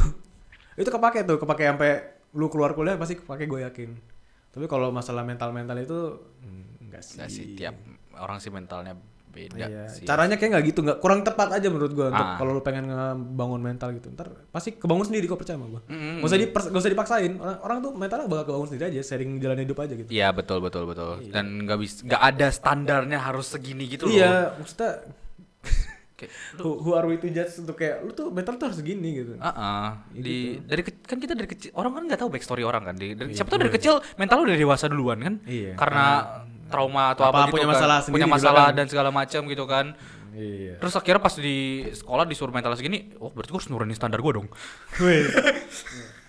Itu kepake sampai lu keluar kuliah pasti kepake, gue yakin. Tapi kalau masalah mental itu enggak sih. Tiap orang sih mentalnya beda sih. Caranya kayak enggak gitu, enggak, kurang tepat aja menurut gue untuk kalau lu pengen ngebangun mental gitu. Ntar pasti kebangun sendiri, kok percaya sama gue. Enggak usah dipaksain. Orang tuh mentalnya bakal kebangun sendiri aja, sharing jalan hidup aja gitu. Iya, betul. Iya. Dan enggak ada standarnya harus segini gitu loh. Iya, maksudnya who are we to judge untuk kayak lu tuh mental tuh harus segini gitu. Kan kita dari kecil, orang kan nggak tahu backstory orang kan. Siapa tahu dari kecil mental lu udah dewasa duluan kan? Iya. Karena trauma atau apa gitu punya masalah dan segala macam gitu kan. Iya. Terus akhirnya pas di sekolah disuruh mental segini, berarti gue harus nurunin standar gue dong.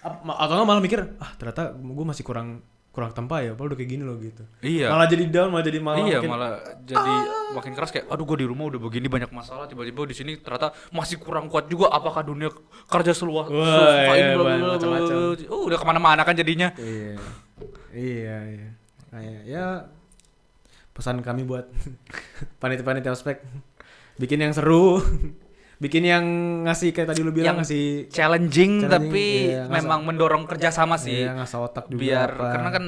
Atau nggak malah mikir, ternyata gue masih kurang tempa ya, padahal udah kayak gini loh gitu. Iya. Malah jadi down, malah jadi makin keras kayak, aduh gue di rumah udah begini banyak masalah, tiba-tiba di sini ternyata masih kurang kuat juga. Apakah dunia kerja seluas ini macam-macam. Udah kemana-mana kan jadinya. Iya. Ya pesan kami buat panitia ospek, bikin yang seru. Bikin yang ngasih kayak tadi lu bilang, ngasih challenging tapi memang mendorong kerjasama sih. Iya, ngasah otak juga. Karena kan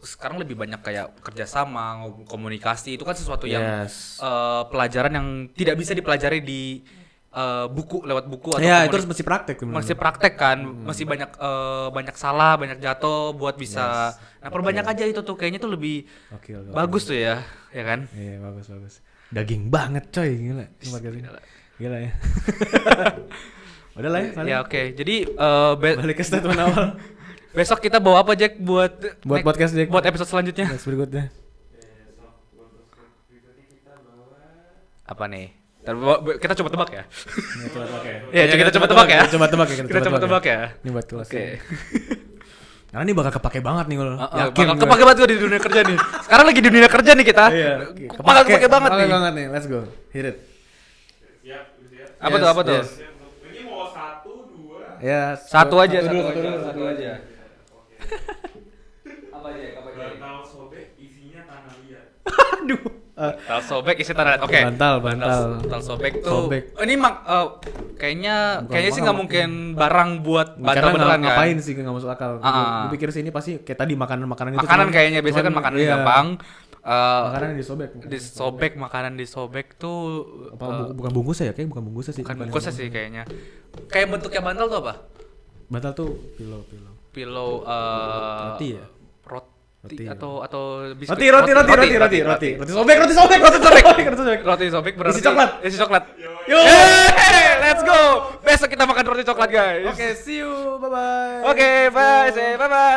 sekarang lebih banyak kayak kerjasama, komunikasi itu kan sesuatu yang pelajaran yang tidak bisa dipelajari di lewat buku atau itu harus mesti praktek. Masih praktek kan, masih banyak salah, banyak jatuh buat bisa. Nah, perbanyak aja itu tuh, kayaknya tuh lebih bagus tuh ya kan? Iya, bagus. Daging banget coy, gila. Gila ya. Udah lah ya. Ya oke. Jadi balik ke statement awal. Besok kita bawa apa Jack buat podcast Jack? Buat episode selanjutnya? Next berikutnya. Apa nih? Kita coba tebak ya. Kita coba tebak ya. Kita coba tebak ya. Ini buat kelas. Oke. Karena ini bakal kepake banget nih kalau. Bakal kepake banget di dunia kerja nih. Sekarang lagi di dunia kerja nih kita. Iya. Bakal kepake banget nih. Let's go. Hit it. Apa tuh? Ini mau 1, 2. Ya, satu aja. Apa aja? Bantal sobek isinya tanah liat. Aduh. Bantal sobek isi tanah. Oke. Bantal. Bantal sobek tuh. Sobek. Ini kayaknya sih nggak mungkin barang buat bantal Karena beneran kan. ngapain sih nggak masuk akal. Ah. Gue pikir sih ini pasti kayak tadi makanan itu. Makanan kayaknya biasanya kan makanan iya. gampang. Makanan yang disobek. Makanan disobek tuh Bukan bungkusnya ya? Kayak bukan bungkusnya sih. bukan bungkusnya sih kayaknya. Kayak bentuknya bantal tuh apa? Bantal tuh pilo. Pilo Roti ya? roti Roti, atau biskuit. Roti sobek. Roti sobek berarti Isi coklat. Isi coklat. Yo. Yeay, let's go. Besok kita makan roti coklat, guys. Oke, see you. Bye bye. Oke, bye. Say bye bye.